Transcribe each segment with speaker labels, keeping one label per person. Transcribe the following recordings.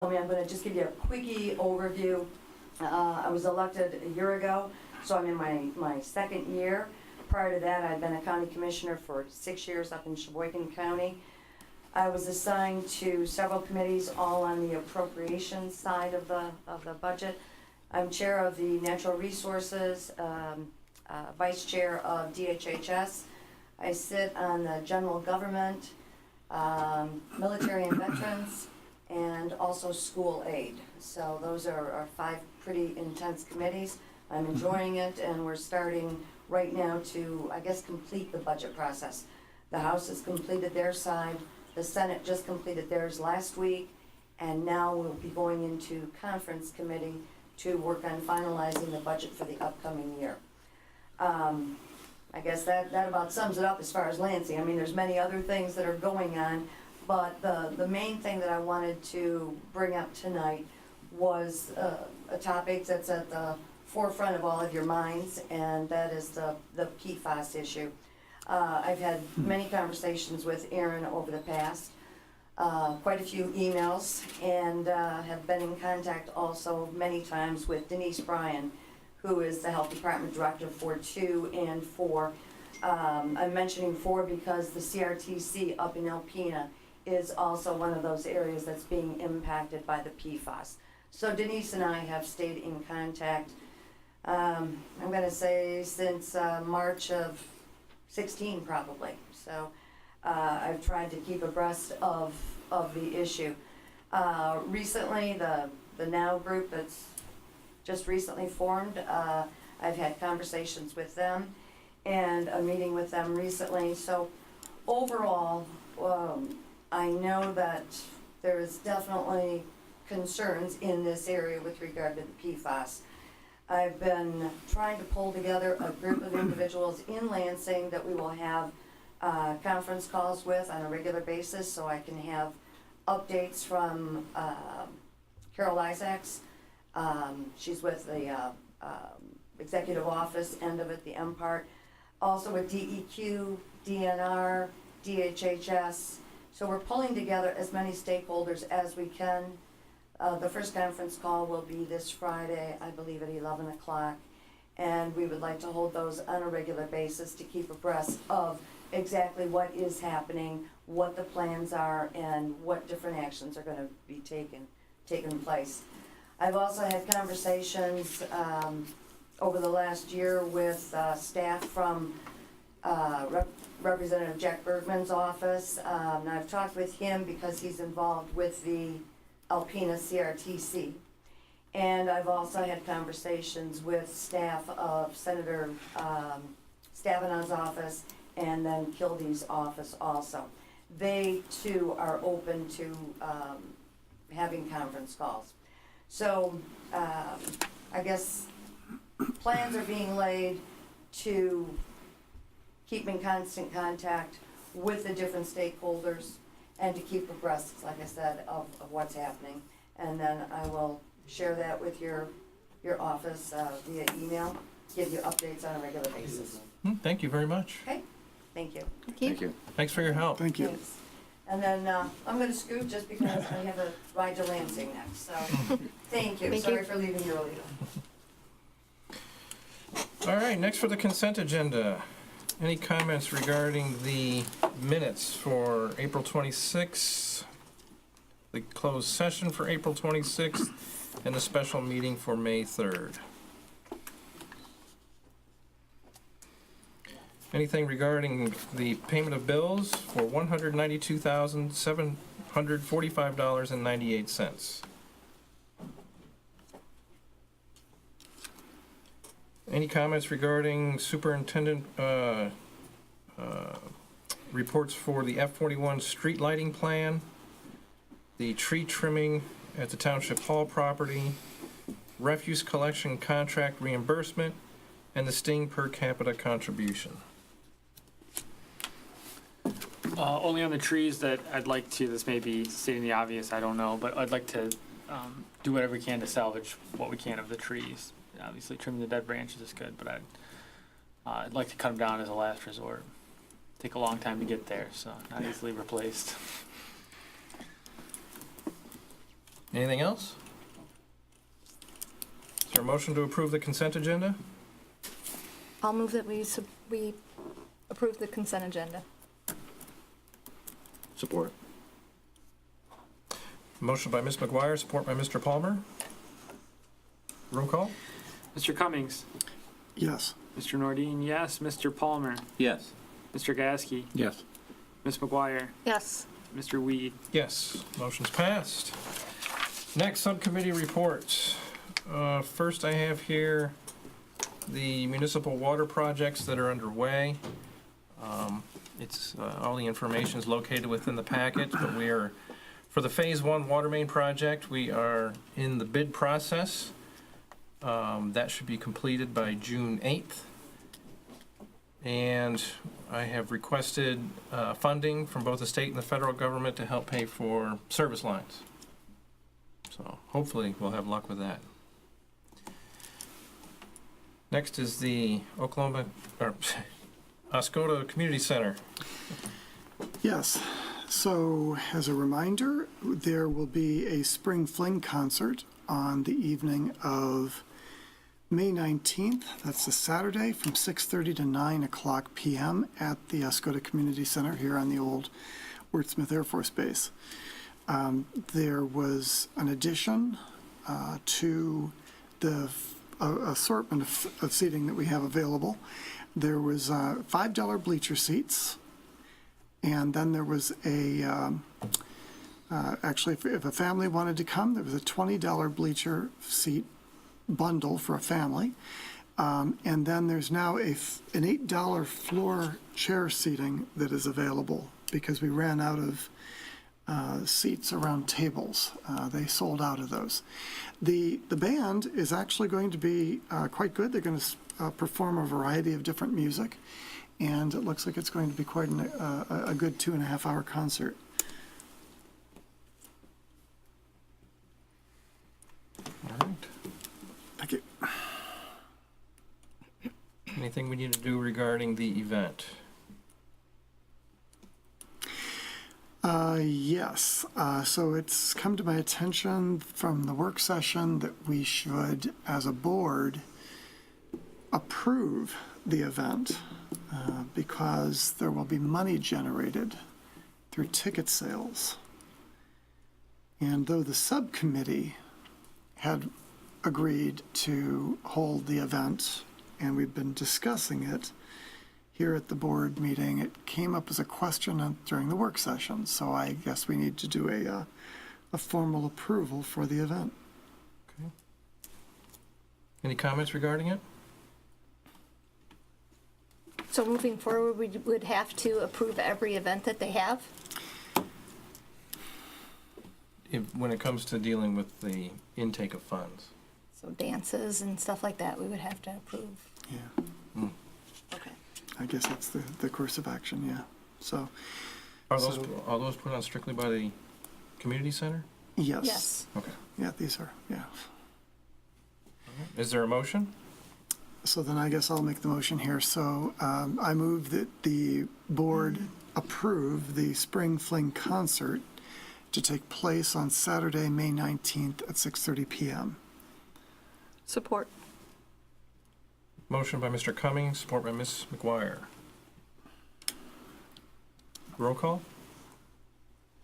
Speaker 1: I'm going to just give you a quickie overview. I was elected a year ago, so I'm in my second year. Prior to that, I'd been a county commissioner for 6 years up in Sheboygan County. I was assigned to several committees, all on the appropriations side of the budget. I'm chair of the Natural Resources, vice chair of DHHS. I sit on the General Government, Military and Veterans, and also School Aid. So those are 5 pretty intense committees. I'm enjoying it, and we're starting right now to, I guess, complete the budget process. The House has completed their side, the Senate just completed theirs last week, and now we'll be going into conference committee to work on finalizing the budget for the upcoming year. I guess that about sums it up as far as Lansing. I mean, there's many other things that are going on, but the main thing that I wanted to bring up tonight was a topic that's at the forefront of all of your minds, and that is the PFAS issue. I've had many conversations with Aaron over the past, quite a few emails, and have been in contact also many times with Denise Bryan, who is the Health Department Director for 2 and 4. I'm mentioning 4 because the CRTC up in Alpena is also one of those areas that's being impacted by the PFAS. So Denise and I have stayed in contact, I'm going to say since March of 16 probably. So I've tried to keep abreast of the issue. Recently, the NOW group that's just recently formed, I've had conversations with them and a meeting with them recently. So overall, I know that there is definitely concerns in this area with regard to the PFAS. I've been trying to pull together a group of individuals in Lansing that we will have conference calls with on a regular basis, so I can have updates from Carol Isaacs. She's with the executive office end of it, the M part. Also with DEQ, DNR, DHHS. So we're pulling together as many stakeholders as we can. The first conference call will be this Friday, I believe at 11 o'clock. And we would like to hold those on a regular basis to keep abreast of exactly what is happening, what the plans are, and what different actions are going to be taken place. I've also had conversations over the last year with staff from Representative Jack Bergman's office. And I've talked with him because he's involved with the Alpena CRTC. And I've also had conversations with staff of Senator Stavenon's office and then Kilday's office also. They too are open to having conference calls. So I guess plans are being laid to keep in constant contact with the different stakeholders and to keep abreast, like I said, of what's happening. And then I will share that with your office via email, give you updates on a regular basis.
Speaker 2: Thank you very much.
Speaker 1: Okay, thank you.
Speaker 3: Thank you.
Speaker 2: Thanks for your help.
Speaker 3: Thank you.
Speaker 1: Thanks. And then I'm going to scoot just because I have a ride to Lansing next. So thank you.
Speaker 4: Thank
Speaker 1: Sorry
Speaker 4: you.
Speaker 1: for leaving you early.
Speaker 2: All right, next for the consent agenda. Any comments regarding the minutes for April 26th, the closed session for April 26th, and the special meeting for May 3rd? Anything regarding the payment of bills for $192,745.98? Any comments regarding superintendent reports for the F-41 street lighting plan, the tree trimming at the Township Hall property, refuse collection contract reimbursement, and the Sting per capita contribution?
Speaker 5: Only on the trees that I'd like to, this may be stating the obvious, I don't know, but I'd like to do whatever we can to salvage what we can of the trees. Obviously, trimming the dead branches is good, but I'd like to cut them down as a last resort. Take a long time to get there, so not easily replaced.
Speaker 2: Anything else? Is there a motion to approve the consent agenda?
Speaker 3: I'll move that we approve the consent agenda.
Speaker 4: Support.
Speaker 2: Motion by Ms. McGuire, support by Mr. Palmer. Roll call?
Speaker 5: Mr. Cummings,
Speaker 6: Yes.
Speaker 5: Mr. Nordine, yes. Mr. Palmer,
Speaker 4: Yes.
Speaker 5: Mr. Gasky,
Speaker 4: Yes.
Speaker 5: Ms. McGuire,
Speaker 3: Yes.
Speaker 5: Mr. Weed.
Speaker 2: Yes, motion's passed. Next, subcommittee reports. First, I have here the municipal water projects that are underway. All the information is located within the packet, but we are, for the Phase 1 water main project, we are in the bid process. That should be completed by June 8th. And I have requested funding from both the state and the federal government to help pay for service lines. So hopefully we'll have luck with that. Next is the Oscoda Community Center.
Speaker 6: Yes. So, as a reminder, there will be a spring fling concert on the evening of May 19th. That's a Saturday from 6:30 to 9 o'clock p.m. at the Oscoda Community Center here on the old Wordsmith Air Force Base. There was an addition to the assortment of seating that we have available. There was $5 bleacher seats, and then there was actually, if a family wanted to come, there was a $20 bleacher seat bundle for a family. And then there's now an $8 floor chair seating that is available because we ran out of seats around tables. They sold out of those. The band is actually going to be quite good. They're going to perform a variety of different music, and it looks like it's going to be quite a good 2.5-hour concert.
Speaker 2: All right.
Speaker 6: Thank you.
Speaker 2: Anything we need to do regarding the event?
Speaker 6: Yes. So it's come to my attention from the work session that we should, as a board, approve the event because there will be money generated through ticket sales. And though the subcommittee had agreed to hold the event, and we've been discussing it here at the board meeting, it came up as a question during the work session, so I guess we need to do a formal approval for the event.
Speaker 2: Okay. Any comments regarding it?
Speaker 3: So moving forward, we would have to approve every event that they have?
Speaker 2: When it comes to dealing with the intake of funds.
Speaker 3: So dances and stuff like that, we would have to approve.
Speaker 6: Yeah,
Speaker 3: Okay.
Speaker 6: I guess that's the course of action, yeah. So,
Speaker 2: Are those put on strictly by the community center?
Speaker 6: yes.
Speaker 3: Yes.
Speaker 2: Okay.
Speaker 6: Yeah, these are, yeah.
Speaker 2: Is there a motion?
Speaker 6: So then I guess I'll make the motion here. So I move that the board approve the Spring Fling concert to take place on Saturday, May 19th at 6:30 p.m.
Speaker 3: Support.
Speaker 2: Motion by Mr. Cummings, support by Ms. McGuire. Roll call?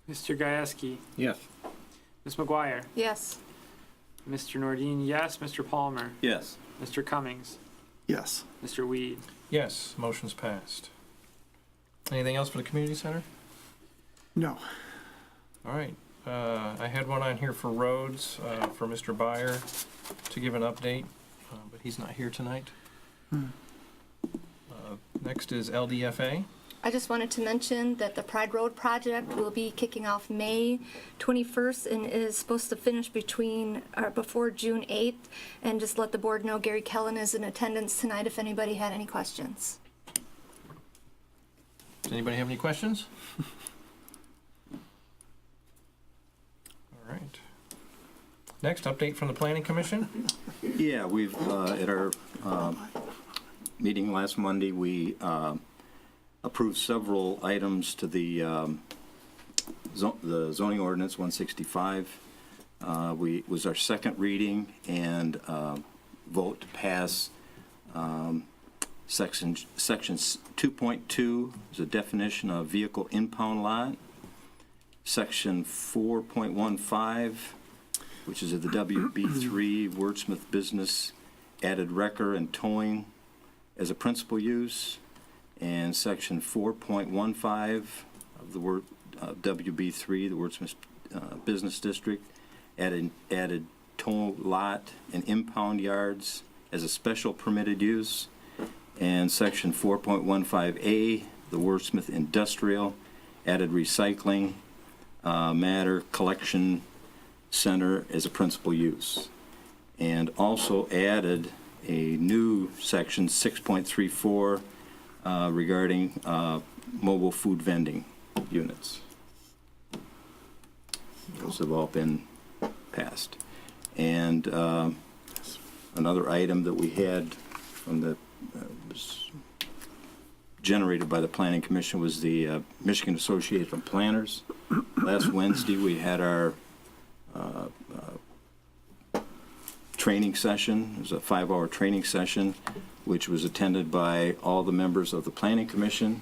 Speaker 5: Mr. Gieske,
Speaker 4: Yes.
Speaker 5: Ms. McGuire,
Speaker 3: Yes.
Speaker 5: Mr. Nordine, yes. Mr. Palmer,
Speaker 4: Yes.
Speaker 5: Mr. Cummings,
Speaker 6: Yes.
Speaker 5: Mr. Weed.
Speaker 2: Yes, motion's passed. Anything else for the community center?
Speaker 6: No.
Speaker 2: All right. I had one on here for roads, for Mr. Byer to give an update, but he's not here tonight. Next is LDFA.
Speaker 3: I just wanted to mention that the Pride Road project will be kicking off May 21st and is supposed to finish before June 8th. And just let the board know Gary Kellen is in attendance tonight if anybody had any questions.
Speaker 2: Does anybody have any questions? All right. Next, update from the Planning Commission.
Speaker 4: Yeah, we've, at our meeting last Monday, we approved several items to the zoning ordinance 165. was our second reading and vote to pass sections 2.2 is a definition of vehicle impound lot. Section 4.15, which is of the WB3 Wordsmith business, added wrecker and towing as a principal use. And section 4.15 of the WB3, the Wordsmith business district, added tow lot and impound yards as a special permitted use. And section 4.15A, the Wordsmith industrial, added recycling matter collection center as a principal use. And also added a new section 6.34 regarding mobile food vending units. Those have all been passed. And another item that we had from the was generated by the Planning Commission was the Michigan Association of Planners. Last Wednesday we had our training session. It was a 5-hour training session, which was attended by all the members of the Planning Commission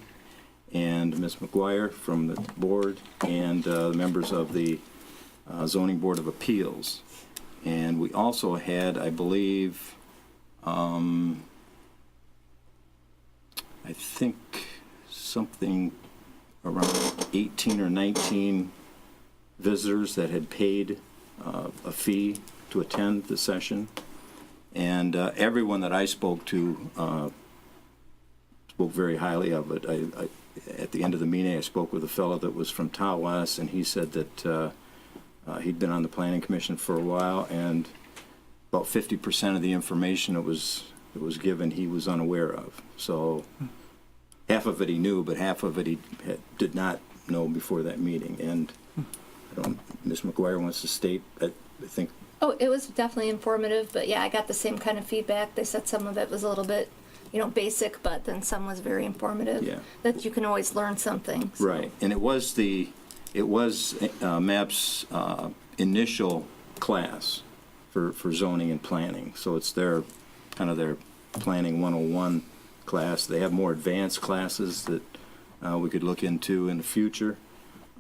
Speaker 4: and Ms. McGuire from the board and the members of the Zoning Board of Appeals. And we also had, I believe, I think something around 18 or 19 visitors that had paid a fee to attend the session. And everyone that I spoke to spoke very highly of it. At the end of the meeting, I spoke with a fellow that was from Tawas, and he said that he'd been on the Planning Commission for a while, and about 50% of the information that was given he was unaware of. So half of it he knew, but half of it he did not know before that meeting. And I don't, Ms. McGuire wants to state, I think.
Speaker 3: Oh, it was definitely informative, but yeah, I got the same kind of feedback. They said some of it was a little bit, basic, but then some was very informative.
Speaker 4: Yeah.
Speaker 3: That you can always learn something. So.
Speaker 4: Right, and it was MAP's initial class for zoning and planning. So it's their planning 101 class. They have more advanced classes that we could look into in the future.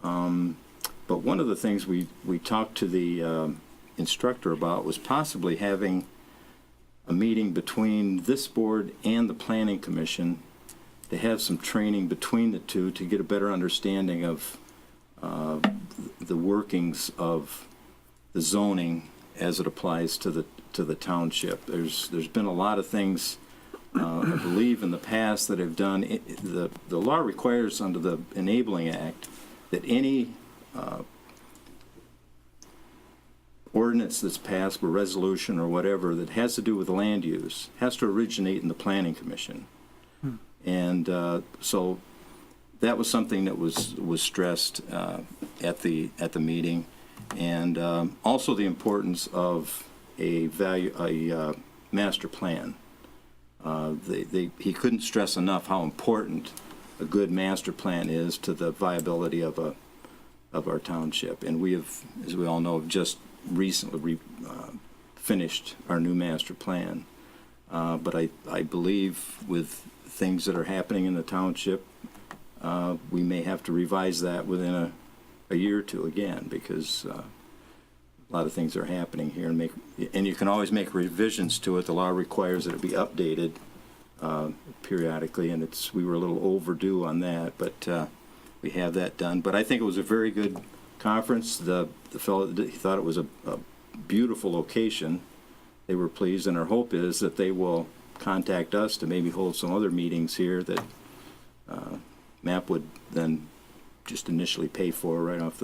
Speaker 4: But one of the things we talked to the instructor about was possibly having a meeting between this board and the Planning Commission to have some training between the two to get a better understanding of the workings of the zoning as it applies to the township. There's been a lot of things I believe in the past that have done. The law requires under the Enabling Act that any ordinance that's passed or resolution or whatever that has to do with land use has to originate in the Planning Commission. And so that was something that was stressed at the meeting, and also the importance of a master plan. He couldn't stress enough how important a good master plan is to the viability of our township. And we have, as we all know, just recently finished our new master plan. But I believe with things that are happening in the township, we may have to revise that within a year or two again, because a lot of things are happening here, and you can always make revisions to it. The law requires that it be updated periodically, and we were a little overdue on that, but we have that done. But I think it was a very good conference. The fellow, he thought it was a beautiful location. They were pleased, and our hope is that they will contact us to maybe hold some other meetings here that MAP would then just initially pay for right off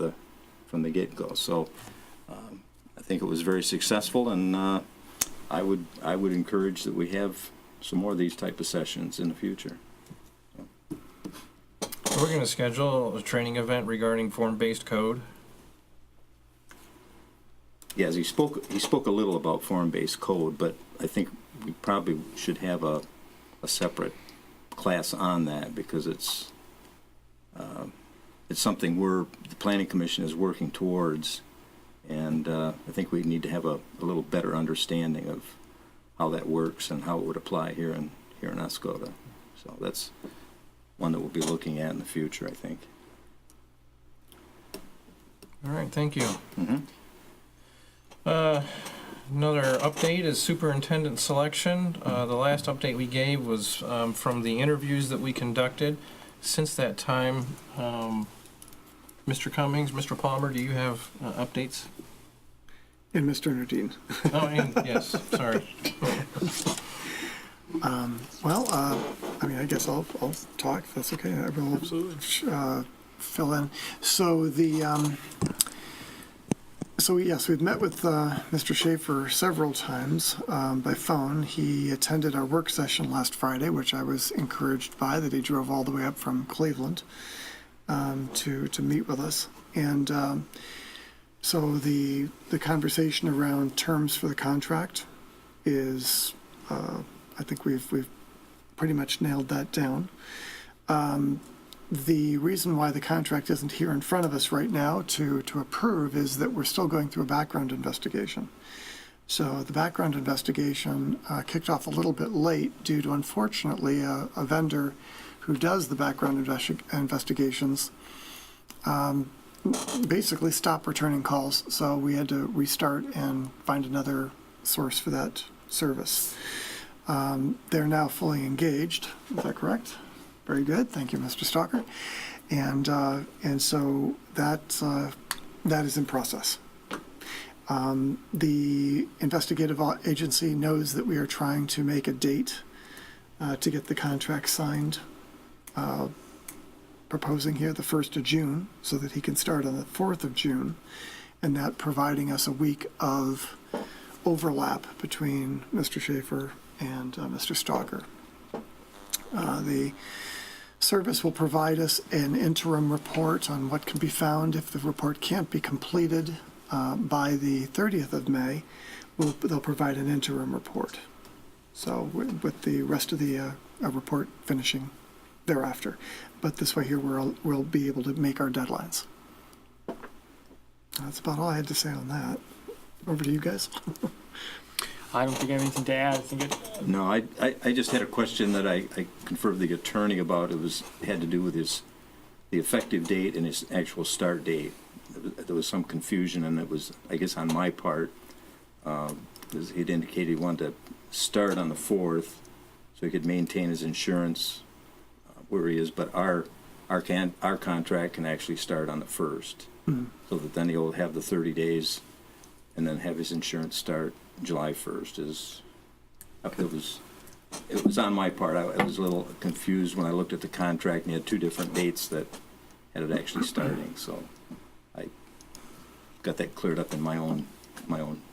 Speaker 4: from the get-go. So I think it was very successful, and I would encourage that we have some more of these type of sessions in the future.
Speaker 2: We're going to schedule a training event regarding form-based code.
Speaker 4: Yes, he spoke a little about form-based code, but I think we probably should have a separate class on that, because it's something the Planning Commission is working towards, And I think we need to have a little better understanding of how that works and how it would apply here in Oscoda. So that's one that we'll be looking at in the future, I think.
Speaker 2: All right, thank you.
Speaker 4: Mhm.
Speaker 2: Another update is superintendent selection. The last update we gave was from the interviews that we conducted. Since that time, Mr. Cummings, Mr. Palmer, do you have updates?
Speaker 6: And Mr. Nardine.
Speaker 2: Oh, and, yes, sorry.
Speaker 6: I mean, I guess I'll talk, if that's okay. I will fill in. So yes, we've met with Mr. Schaefer several times by phone. He attended our work session last Friday, which I was encouraged by, that he drove all the way up from Cleveland to meet with us. And so the conversation around terms for the contract is, I think we've pretty much nailed that down. The reason why the contract isn't here in front of us right now to approve is that we're still going through a background investigation. So the background investigation kicked off a little bit late due to, unfortunately, a vendor who does the background investigations basically stopped returning calls. So we had to restart and find another source for that service. They're now fully engaged. Is that correct? Very good. Thank you, Mr. Stalker. And so that is in process. The investigative agency knows that we are trying to make a date to get the contract signed, proposing here the 1st of June so that he can start on the 4th of June, and that providing us a week of overlap between Mr. Schaefer and Mr. Stalker. The service will provide us an interim report on what can be found. If the report can't be completed by the 30th of May, they'll provide an interim report. So with the rest of the report finishing thereafter. But this way here, we'll be able to make our deadlines. That's about all I had to say on that. Over to you guys.
Speaker 5: I don't think I have anything to add. I think it,
Speaker 4: No, I just had a question that I conferred with the attorney about. It had to do with the effective date and his actual start date. There was some confusion, and it was, I guess, on my part, because he'd indicated he wanted to start on the 4th so he could maintain his insurance where he is, but our contract can actually start on the 1st, so that then he'll have the 30 days and then have his insurance start July 1st. It was on my part. I was a little confused when I looked at the contract and he had two different dates that had it actually starting. So I got that cleared up in my own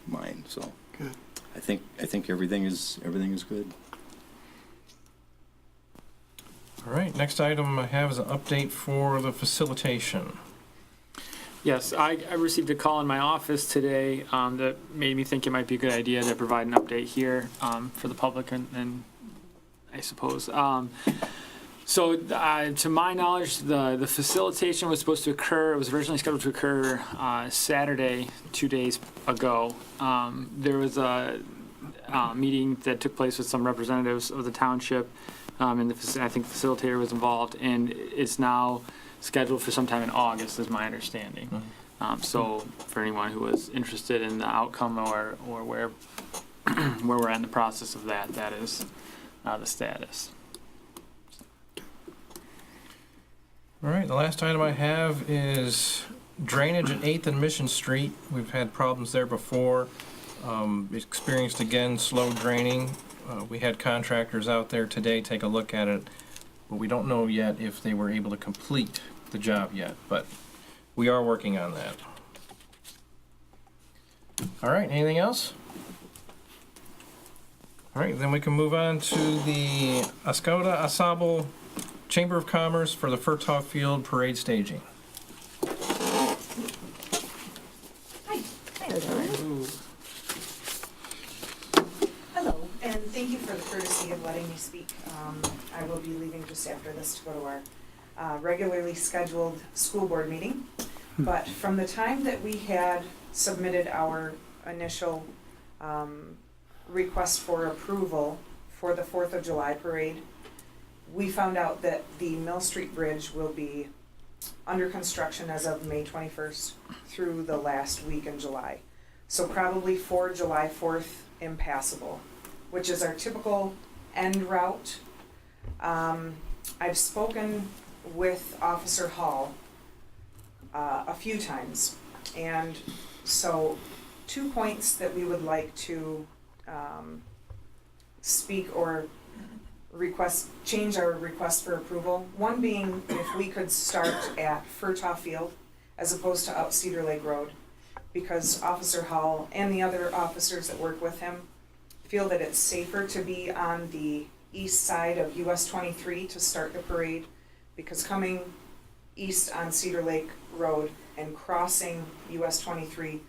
Speaker 4: mind. So
Speaker 6: Good.
Speaker 4: I think everything is good.
Speaker 2: All right, next item I have is an update for the facilitation.
Speaker 5: yes, I received a call in my office today that made me think it might be a good idea to provide an update here for the public and I suppose. So to my knowledge, the facilitation was supposed to occur, it was originally scheduled to occur Saturday, 2 days ago. There was a meeting that took place with some representatives of the township, and I think the facilitator was involved, and it's now scheduled for sometime in August, is my understanding. So for anyone who was interested in the outcome or where we're at in the process of that, that is the status.
Speaker 2: All right, the last item I have is drainage at 8th and Mission Street. We've had problems there before. Experienced again slow draining. We had contractors out there today take a look at it, but we don't know yet if they were able to complete the job yet, but we are working on that. All right, anything else? All right, then we can move on to the Oscoda Asable Chamber of Commerce for the Furtaw Field Parade staging.
Speaker 7: Hello, and thank you for the courtesy of letting me speak. I will be leaving just after this to go to our regularly scheduled school board meeting. But from the time that we had submitted our initial request for approval for the 4th of July parade, we found out that the Mill Street Bridge will be under construction as of May 21st through the last week in July. So probably for July 4th, impassable, which is our typical end route. I've spoken with Officer Hall a few times, and so 2 points that we would like to speak or change our request for approval. One being if we could start at Furtaw Field as opposed to up Cedar Lake Road, because Officer Hall and the other officers that work with him feel that it's safer to be on the east side of US 23 to start the parade, because coming east on Cedar Lake Road and crossing US 23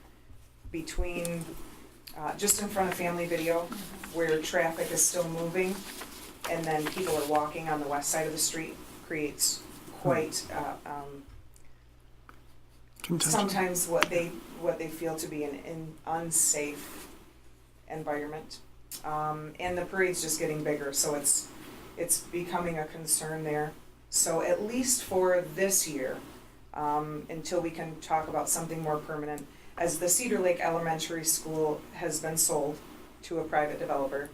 Speaker 7: between, just in front of Family Video, where traffic is still moving, and then people are walking on the west side of the street, creates quite,
Speaker 6: Contention.
Speaker 7: sometimes what they feel to be an unsafe environment. And the parade's just getting bigger, so it's becoming a concern there. So at least for this year, until we can talk about something more permanent, as the Cedar Lake Elementary School has been sold to a private developer,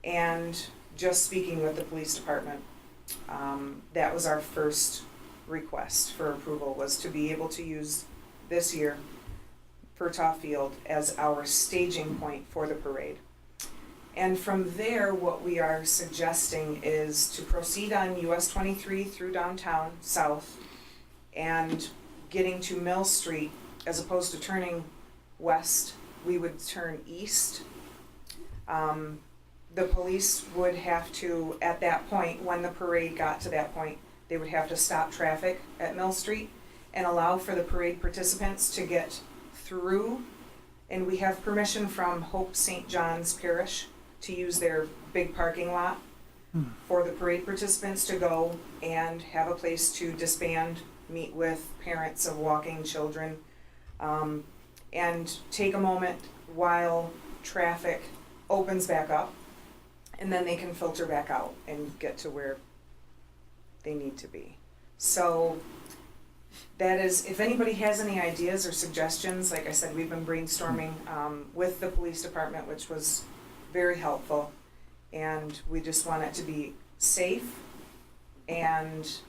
Speaker 7: and just speaking with the police department, that was our first request for approval, was to be able to use this year Furtaw Field as our staging point for the parade. And from there, what we are suggesting is to proceed on US 23 through downtown south and getting to Mill Street, as opposed to turning west, we would turn east. The police would have to, at that point, when the parade got to that point, they would have to stop traffic at Mill Street and allow for the parade participants to get through. And we have permission from Hope St. John's Parish to use their big parking lot for the parade participants to go and have a place to disband, meet with parents of walking children, and take a moment while traffic opens back up, and then they can filter back out and get to where they need to be. So that is, if anybody has any ideas or suggestions, like I said, we've been brainstorming with the police department, which was very helpful, and we just want it to be safe and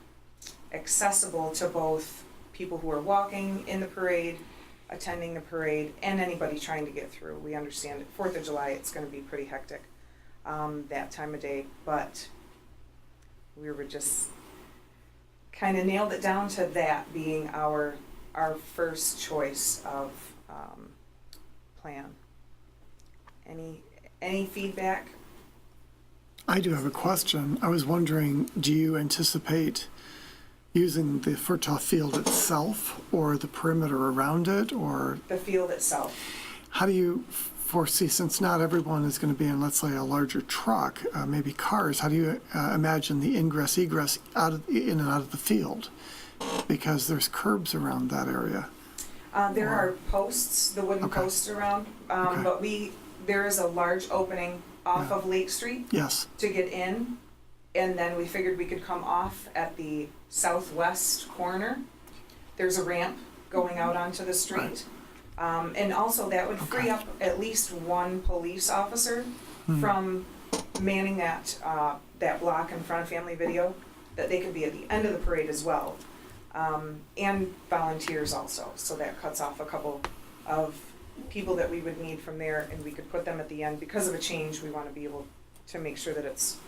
Speaker 7: accessible to both people who are walking in the parade, attending the parade, and anybody trying to get through. We understand 4th of July, it's going to be pretty hectic that time of day, but we were just kind of nailed it down to that being our first choice of plan. Any feedback?
Speaker 6: I do have a question. I was wondering, do you anticipate using the Furtaw Field itself or the perimeter around it, or
Speaker 7: The field itself.
Speaker 6: how do you foresee, since not everyone is going to be in, let's say, a larger truck, maybe cars, how do you imagine the ingress, egress in and out of the field? Because there's curbs around that area.
Speaker 7: There are posts, the wooden
Speaker 6: Okay.
Speaker 7: posts around,
Speaker 6: Okay.
Speaker 7: but there is a large opening off of Lake Street
Speaker 6: Yes,
Speaker 7: to get in, and then we figured we could come off at the southwest corner. There's a ramp going out onto the street. And also that would free
Speaker 6: Okay.
Speaker 7: up at least one police officer from manning that block in front of Family Video, that they could be at the end of the parade as well. And volunteers also, so that cuts off a couple of people that we would need from there, and we could put them at the end. Because of a change, we want to be able to make sure that it's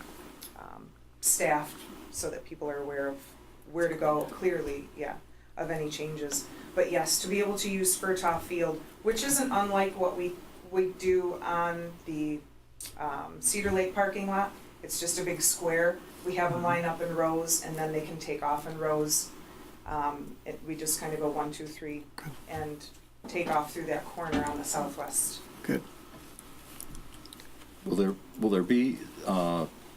Speaker 7: staffed so that people are aware of where to go clearly, of any changes. But yes, to be able to use Furtaw Field, which isn't unlike what we do on the Cedar Lake parking lot. It's just a big square. We have them line up in rows, and then they can take off in rows. We just kind of go 1, 2, 3,
Speaker 6: Good.
Speaker 7: and take off through that corner on the southwest.
Speaker 6: good.
Speaker 4: Will there be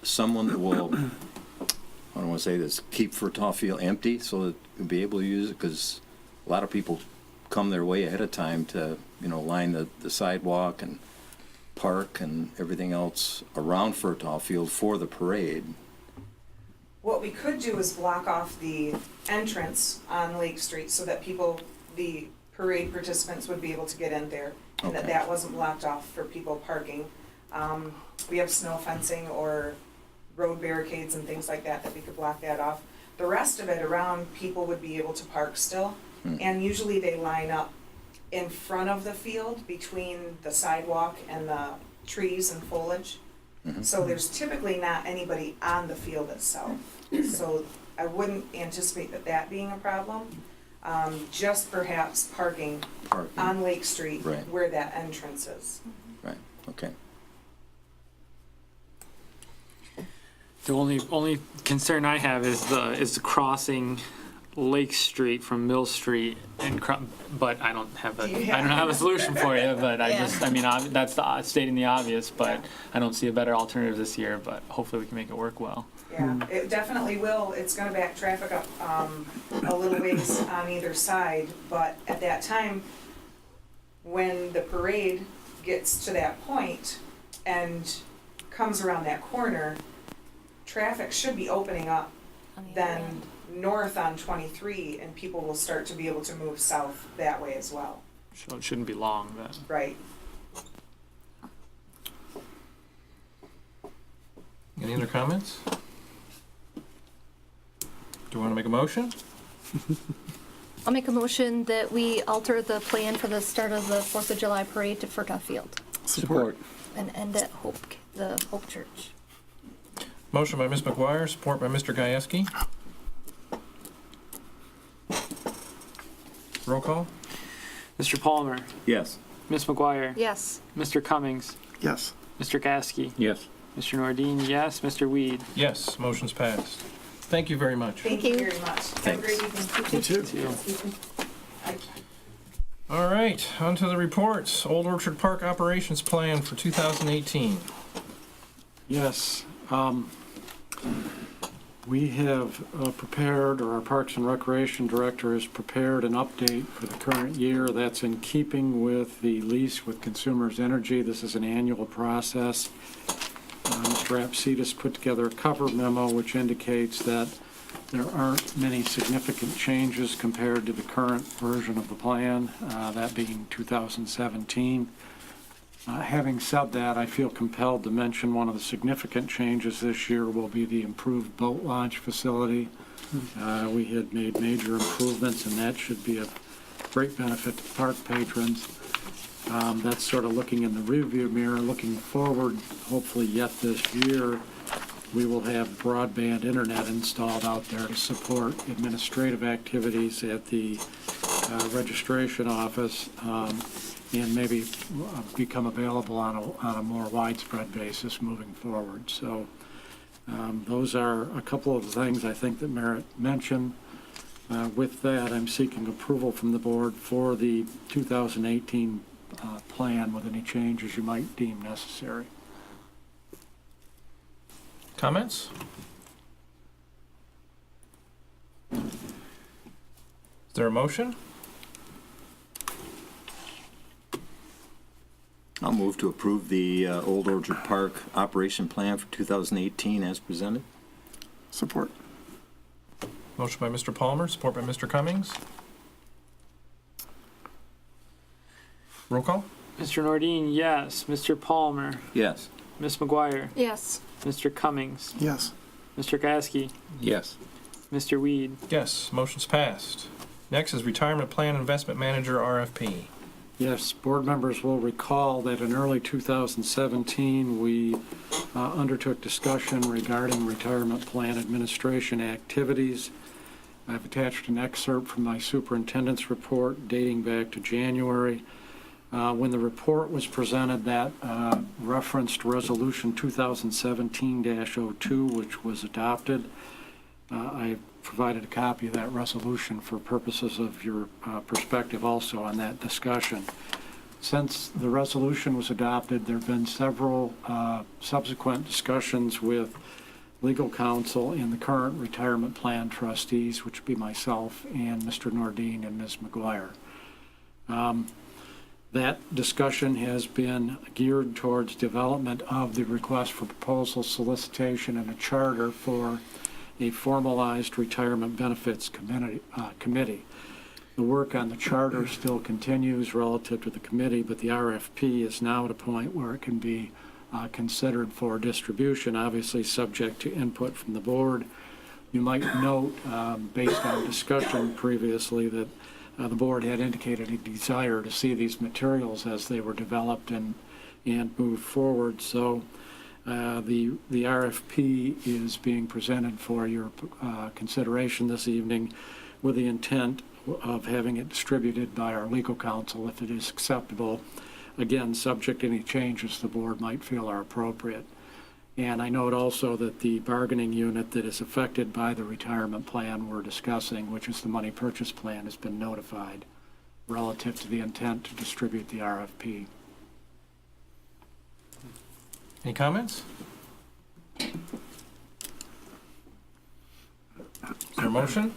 Speaker 4: someone that will, I don't want to say this, keep Furtaw Field empty so that you'll be able to use it? Because a lot of people come their way ahead of time to, line the sidewalk and park and everything else around Furtaw Field for the parade.
Speaker 7: What we could do is block off the entrance on Lake Street so that the parade participants would be able to get in there, and
Speaker 4: Okay.
Speaker 7: that wasn't blocked off for people parking. We have snow fencing or road barricades and things like that we could block that off. The rest of it around, people would be able to park still, and usually they line up in front of the field between the sidewalk and the trees and foliage. So there's typically not anybody on the field itself. So I wouldn't anticipate that being a problem. Just perhaps parking on Lake Street
Speaker 4: Right.
Speaker 7: where that entrance is.
Speaker 4: Right, okay.
Speaker 5: The only concern I have is the crossing Lake Street from Mill Street but I don't have a solution for you. But that's stating the obvious. But I don't see a better alternative this year. But hopefully we can make it work well.
Speaker 7: Yeah, it definitely will. It's gonna back traffic up, a little ways on either side, but at that time, when the parade gets to that point and comes around that corner, traffic should be opening up
Speaker 3: On the other
Speaker 7: then
Speaker 3: end.
Speaker 7: north on 23, and people will start to be able to move south that way as well,
Speaker 5: So it shouldn't be long then.
Speaker 7: right?
Speaker 2: Any other comments? Do you want to make a motion?
Speaker 3: I'll make a motion that we alter the plan for the start of the 4th of July parade to Furtaw Field
Speaker 6: Support.
Speaker 3: and end at the Hope Church.
Speaker 2: Motion by Ms. McGuire, support by Mr. Gieske. Roll call?
Speaker 5: Mr. Palmer,
Speaker 4: Yes.
Speaker 5: Ms. McGuire,
Speaker 3: Yes.
Speaker 5: Mr. Cummings,
Speaker 6: Yes.
Speaker 5: Mr. Gasky,
Speaker 4: Yes.
Speaker 5: Mr. Nordine, yes, Mr. Weed.
Speaker 2: Yes, motion's passed. Thank you very much.
Speaker 7: Thank you very much. Have a great evening.
Speaker 6: You too.
Speaker 2: All right, on to the reports. Old Orchard Park Operations Plan for 2018.
Speaker 8: Yes, we have prepared, or our Parks and Recreation Director has prepared an update for the current year that's in keeping with the lease with Consumers Energy. This is an annual process. Mr. Apsidis put together a cover memo which indicates that there aren't many significant changes compared to the current version of the plan, that being 2017. Having said that, I feel compelled to mention one of the significant changes this year will be the improved boat launch facility. We had made major improvements, and that should be of great benefit to park patrons. That's sort of looking in the rearview mirror. Looking forward, hopefully yet this year, we will have broadband internet installed out there to support administrative activities at the registration office, and maybe become available on a more widespread basis moving forward. So those are a couple of the things I think that merit mention. With that, I'm seeking approval from the board for the 2018 plan with any changes you might deem necessary.
Speaker 2: Comments? Is there a motion?
Speaker 4: I'll move to approve the Old Orchard Park Operation Plan for 2018 as presented.
Speaker 6: Support.
Speaker 2: Motion by Mr. Palmer, support by Mr. Cummings. Roll call?
Speaker 5: Mr. Nordine, yes, Mr. Palmer,
Speaker 4: Yes.
Speaker 5: Ms. McGuire,
Speaker 3: Yes.
Speaker 5: Mr. Cummings,
Speaker 6: Yes.
Speaker 5: Mr. Gasky,
Speaker 4: Yes.
Speaker 5: Mr. Weed.
Speaker 2: Yes, motion's passed. Next is Retirement Plan Investment Manager RFP.
Speaker 8: Yes, board members will recall that in early 2017, we undertook discussion regarding retirement plan administration activities. I've attached an excerpt from my superintendent's report dating back to January. When the report was presented, that referenced Resolution 2017-02, which was adopted. I provided a copy of that resolution for purposes of your perspective also on that discussion. Since the resolution was adopted, there have been several subsequent discussions with legal counsel, and the current retirement plan trustees, which would be myself and Mr. Nordine and Ms. McGuire. That discussion has been geared towards development of the request for proposal solicitation and a charter for a formalized retirement benefits committee. The work on the charter still continues relative to the committee, but the RFP is now at a point where it can be considered for distribution, obviously subject to input from the board. You might note, based on discussion previously, that the board had indicated a desire to see these materials as they were developed and moved forward. So the RFP is being presented for your consideration this evening with the intent of having it distributed by our legal counsel if it is acceptable. Again, subject to any changes the board might feel are appropriate. And I note also that the bargaining unit that is affected by the retirement plan we're discussing, which is the money purchase plan, has been notified relative to the intent to distribute the RFP.
Speaker 2: Any comments? Is there a motion?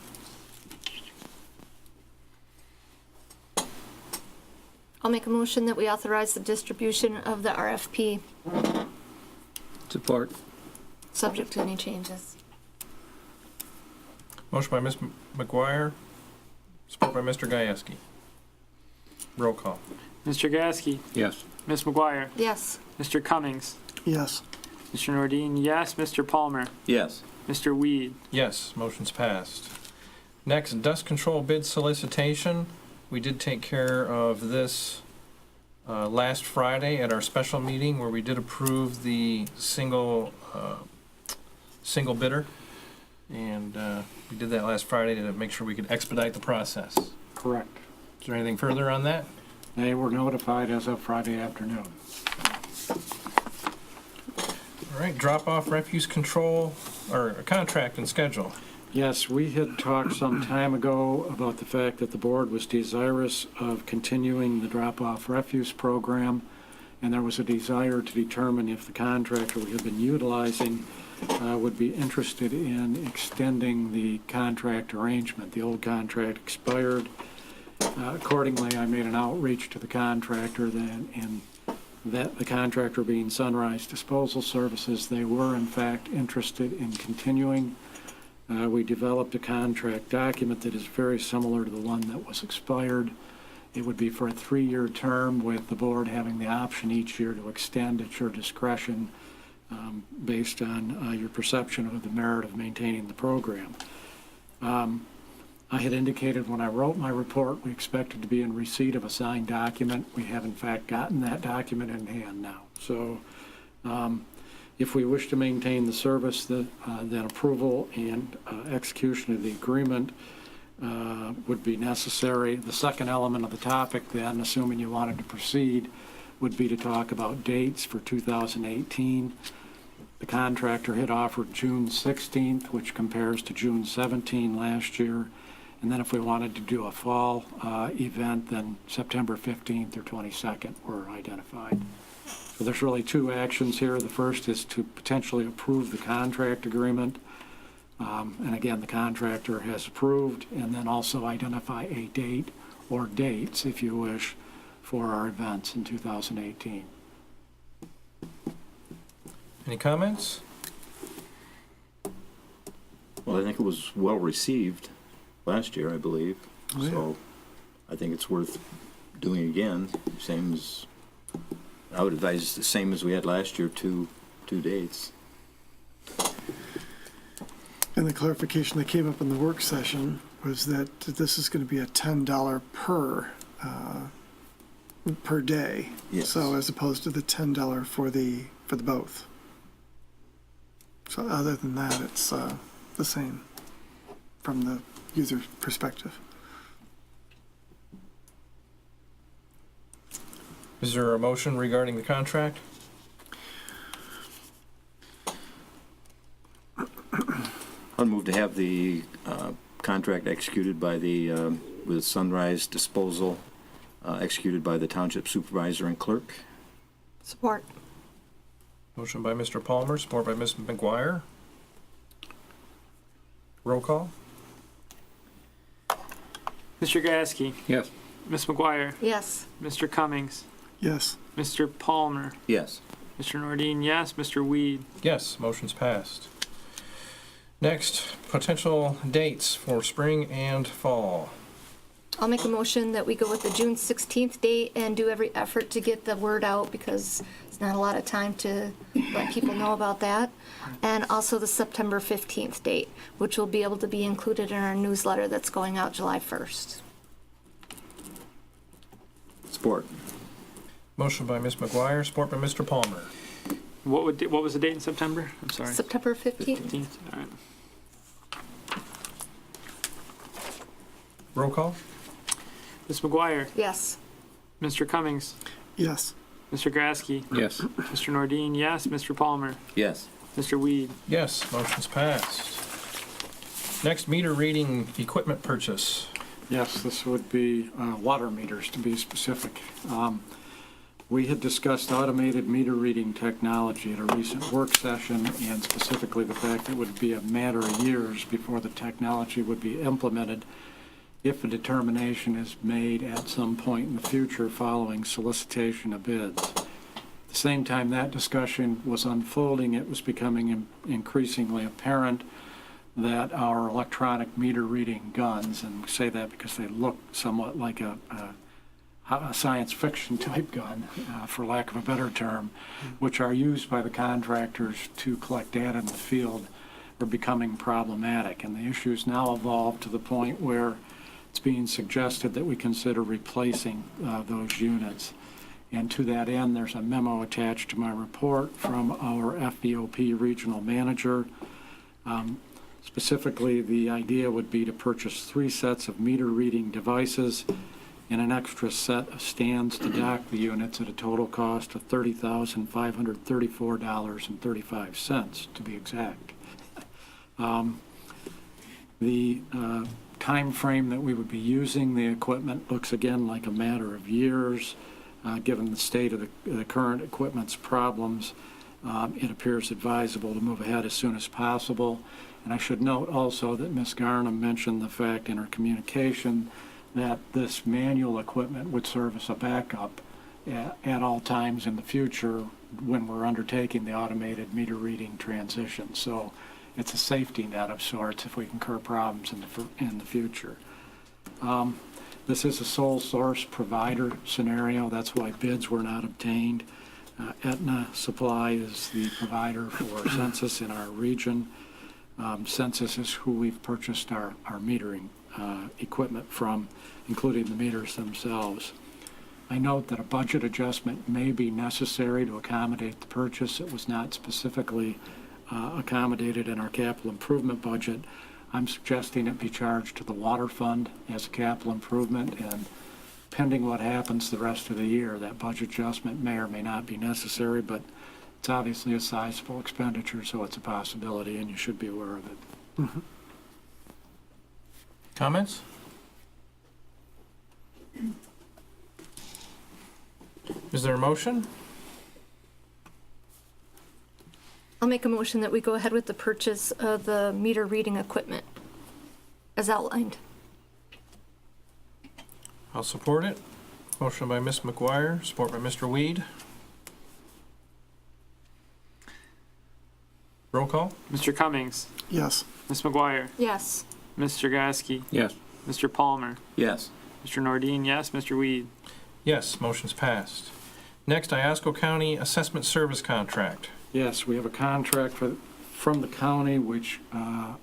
Speaker 3: I'll make a motion that we authorize the distribution of the RFP,
Speaker 4: Support.
Speaker 3: subject to any changes.
Speaker 2: Motion by Ms. McGuire, support by Mr. Gajewski. Roll call.
Speaker 5: Mr. Gasky,
Speaker 4: Yes.
Speaker 5: Ms. McGuire,
Speaker 3: Yes.
Speaker 5: Mr. Cummings,
Speaker 6: Yes.
Speaker 5: Mr. Nordine, yes. Mr. Palmer,
Speaker 4: Yes.
Speaker 5: Mr. Weed.
Speaker 2: Yes, motion's passed. Next, dust control bid solicitation. We did take care of this last Friday at our special meeting where we did approve the single bidder. And we did that last Friday to make sure we could expedite the process. Is
Speaker 8: Correct.
Speaker 2: there anything further on that?
Speaker 8: They were notified as of Friday afternoon.
Speaker 2: All right, drop-off refuse control, or contract and schedule.
Speaker 8: Yes, we had talked some time ago about the fact that the board was desirous of continuing the drop-off refuse program, and there was a desire to determine if the contractor we had been utilizing would be interested in extending the contract arrangement. The old contract expired. Accordingly, I made an outreach to the contractor then, and that the contractor being Sunrise Disposal Services, they were in fact interested in continuing. We developed a contract document that is very similar to the one that was expired. It would be for a 3-year term with the board having the option each year to extend at your discretion based on your perception of the merit of maintaining the program. I had indicated when I wrote my report we expected to be in receipt of a signed document. We have in fact gotten that document in hand now. So if we wish to maintain the service, then approval and execution of the agreement would be necessary. The second element of the topic then, assuming you wanted to proceed, would be to talk about dates for 2018. The contractor had offered June 16th, which compares to June 17 last year. And then if we wanted to do a fall event, then September 15th or 22nd were identified. So there's really two actions here. The first is to potentially approve the contract agreement. And again, the contractor has approved, and then also identify a date or dates, if you wish, for our events in 2018.
Speaker 2: Any comments?
Speaker 4: Well, I think it was well received last year, I believe.
Speaker 6: Oh, yeah.
Speaker 4: So I think it's worth doing again. Same as, I would advise the same as we had last year, two dates.
Speaker 6: And the clarification that came up in the work session was that this is going to be a $10 per day.
Speaker 4: Yes.
Speaker 6: So as opposed to the $10 for the both. So other than that, it's the same from the user's perspective.
Speaker 2: Is there a motion regarding the contract?
Speaker 4: I'd move to have the contract executed by with Sunrise Disposal, executed by the Township Supervisor and Clerk.
Speaker 3: Support.
Speaker 2: Motion by Mr. Palmer, support by Ms. McGuire. Roll call?
Speaker 5: Mr. Gasky,
Speaker 8: Yes.
Speaker 5: Ms. McGuire,
Speaker 3: Yes.
Speaker 5: Mr. Cummings,
Speaker 6: Yes.
Speaker 5: Mr. Palmer,
Speaker 4: Yes.
Speaker 5: Mr. Nordine, yes, Mr. Weed.
Speaker 2: Yes, motion's passed. Next, potential dates for spring and fall.
Speaker 3: I'll make a motion that we go with the June 16th date and do every effort to get the word out because it's not a lot of time to let people know about that. And also the September 15th date, which will be able to be included in our newsletter that's going out July 1st.
Speaker 4: Support.
Speaker 2: Motion by Ms. McGuire, support by Mr. Palmer.
Speaker 5: What was the date in September? I'm sorry.
Speaker 3: September 15th?
Speaker 5: 15th. All right.
Speaker 2: Roll call?
Speaker 5: Ms. McGuire,
Speaker 3: Yes.
Speaker 5: Mr. Cummings,
Speaker 6: Yes.
Speaker 5: Mr. Grasky,
Speaker 8: Yes.
Speaker 5: Mr. Nordine, yes, Mr. Palmer,
Speaker 4: Yes.
Speaker 5: Mr. Weed.
Speaker 2: Yes, motion's passed. Next, meter reading equipment purchase.
Speaker 8: Yes, this would be water meters, to be specific. We had discussed automated meter reading technology at a recent work session, and specifically the fact it would be a matter of years before the technology would be implemented if a determination is made at some point in the future following solicitation of bids. At the same time that discussion was unfolding, it was becoming increasingly apparent that our electronic meter reading guns, and we say that because they look somewhat like a science fiction type gun, for lack of a better term, which are used by the contractors to collect data in the field, are becoming problematic. And the issue's now evolved to the point where it's being suggested that we consider replacing those units. And to that end, there's a memo attached to my report from our FVOP regional manager. Specifically, the idea would be to purchase 3 sets of meter reading devices and an extra set of stands to dock the units at a total cost of $30,534.35, to be exact. The time frame that we would be using the equipment looks again like a matter of years. Given the state of the current equipment's problems, it appears advisable to move ahead as soon as possible. And I should note also that Ms. Garnham mentioned the fact in her communication that this manual equipment would serve as a backup at all times in the future when we're undertaking the automated meter reading transition. So it's a safety net of sorts if we incur problems in the future. This is a sole source provider scenario. That's why bids were not obtained. Aetna Supply is the provider for Census in our region. Census is who we've purchased our metering equipment from, including the meters themselves. I note that a budget adjustment may be necessary to accommodate the purchase. It was not specifically accommodated in our capital improvement budget. I'm suggesting it be charged to the water fund as a capital improvement, and pending what happens the rest of the year, that budget adjustment may or may not be necessary, but it's obviously a sizable expenditure, so it's a possibility, and you should be aware of it.
Speaker 2: Comments? Is there a motion?
Speaker 3: I'll make a motion that we go ahead with the purchase of the meter reading equipment as outlined.
Speaker 2: I'll support it. Motion by Ms. McGuire, support by Mr. Weed. Roll call?
Speaker 5: Mr. Cummings,
Speaker 6: Yes.
Speaker 5: Ms. McGuire,
Speaker 3: Yes.
Speaker 5: Mr. Gasky,
Speaker 8: Yes.
Speaker 5: Mr. Palmer,
Speaker 4: Yes.
Speaker 5: Mr. Nordine, yes, Mr. Weed.
Speaker 2: Yes, motion's passed. Next, Iosco County Assessment Service Contract.
Speaker 8: Yes, we have a contract from the county which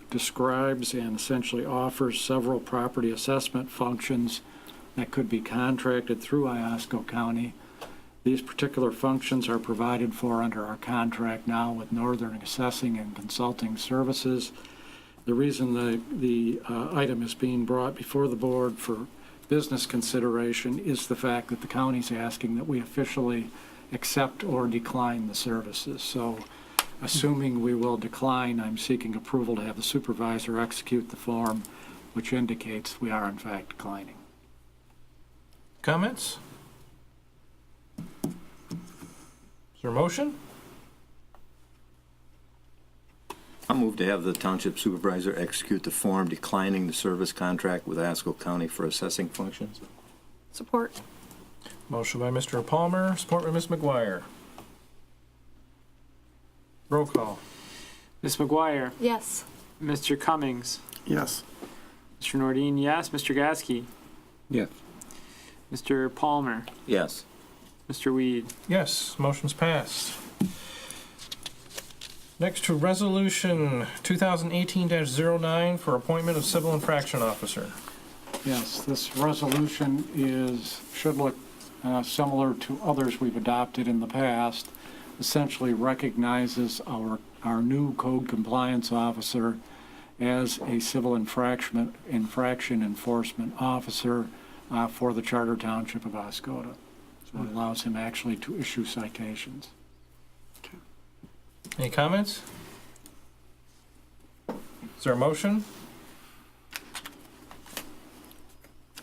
Speaker 8: describes and essentially offers several property assessment functions that could be contracted through Iosco County. These particular functions are provided for under our contract now with Northern Assessing and Consulting Services. The reason the item is being brought before the board for business consideration is the fact that the county's asking that we officially accept or decline the services. So assuming we will decline, I'm seeking approval to have the supervisor execute the form which indicates we are in fact declining.
Speaker 2: Comments? Is there a motion?
Speaker 4: I'll move to have the township supervisor execute the form declining the service contract with Oscoda County for assessing functions.
Speaker 3: Support.
Speaker 2: Motion by Mr. Palmer, support by Ms. McGuire. Roll call.
Speaker 5: Ms. McGuire,
Speaker 3: Yes.
Speaker 5: Mr. Cummings,
Speaker 6: Yes.
Speaker 5: Mr. Nordine, yes. Mr. Gasky,
Speaker 8: Yes.
Speaker 5: Mr. Palmer,
Speaker 4: Yes.
Speaker 5: Mr. Weed.
Speaker 2: Yes, motion's passed. Next to Resolution 2018-09 for appointment of civil infraction officer.
Speaker 8: Yes, this resolution should look similar to others we've adopted in the past. Essentially recognizes our new code compliance officer as a civil infraction enforcement officer for the Charter Township of Oscoda. So it allows him actually to issue citations.
Speaker 2: Any comments? Is there a motion?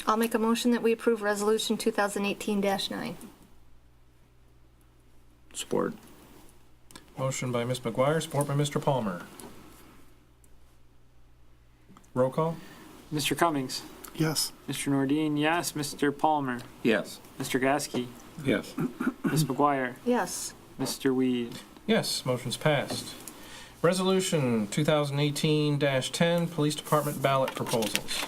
Speaker 3: I'll make a motion that we approve Resolution 2018-9.
Speaker 4: Support.
Speaker 2: Motion by Ms. McGuire, support by Mr. Palmer. Roll call?
Speaker 5: Mr. Cummings,
Speaker 6: Yes.
Speaker 5: Mr. Nordine, yes. Mr. Palmer,
Speaker 4: Yes.
Speaker 5: Mr. Gasky,
Speaker 8: Yes.
Speaker 5: Ms. McGuire,
Speaker 3: Yes.
Speaker 5: Mr. Weed.
Speaker 2: Yes, motion's passed. Resolution 2018-10, Police Department ballot proposals.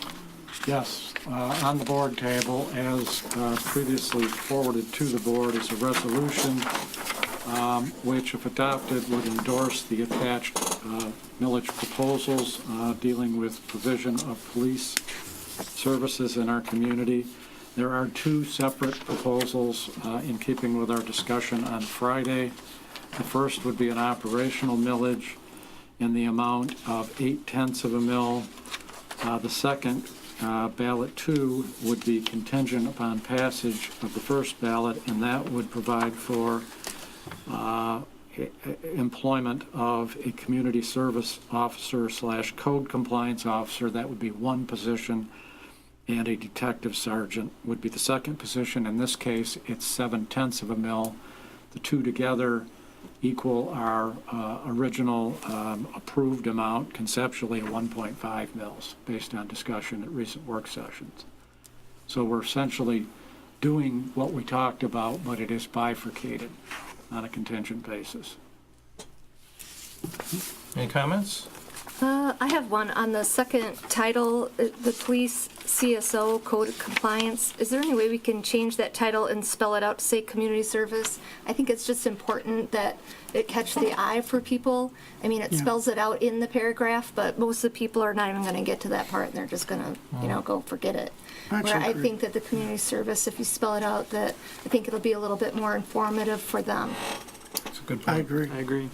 Speaker 8: Yes, on the board table, as previously forwarded to the board, is a resolution which, if adopted, would endorse the attached millage proposals dealing with provision of police services in our community. There are two separate proposals in keeping with our discussion on Friday. The first would be an operational millage in the amount of 0.8 of a mil. The second, ballot 2, would be contingent upon passage of the first ballot, and that would provide for employment of a community service officer / code compliance officer. That would be one position, and a detective sergeant would be the second position. In this case, it's 0.7 of a mil. The two together equal our original approved amount, conceptually 1.5 mils, based on discussion at recent work sessions. So we're essentially doing what we talked about, but it is bifurcated on a contingent basis.
Speaker 2: Any comments?
Speaker 3: I have one on the second title, the police CSO code of compliance. Is there any way we can change that title and spell it out to say community service? I think it's just important that it catch the eye for people. I mean, it spells it out in the paragraph, but most of the people are not even going to get to that part, and they're just going to, go forget it.
Speaker 6: Actually,
Speaker 3: Where I
Speaker 6: agree.
Speaker 3: think that the community service, if you spell it out, that I think it'll be a little bit more informative for them.
Speaker 2: That's a good
Speaker 6: I
Speaker 2: point.
Speaker 6: agree.
Speaker 5: I agree.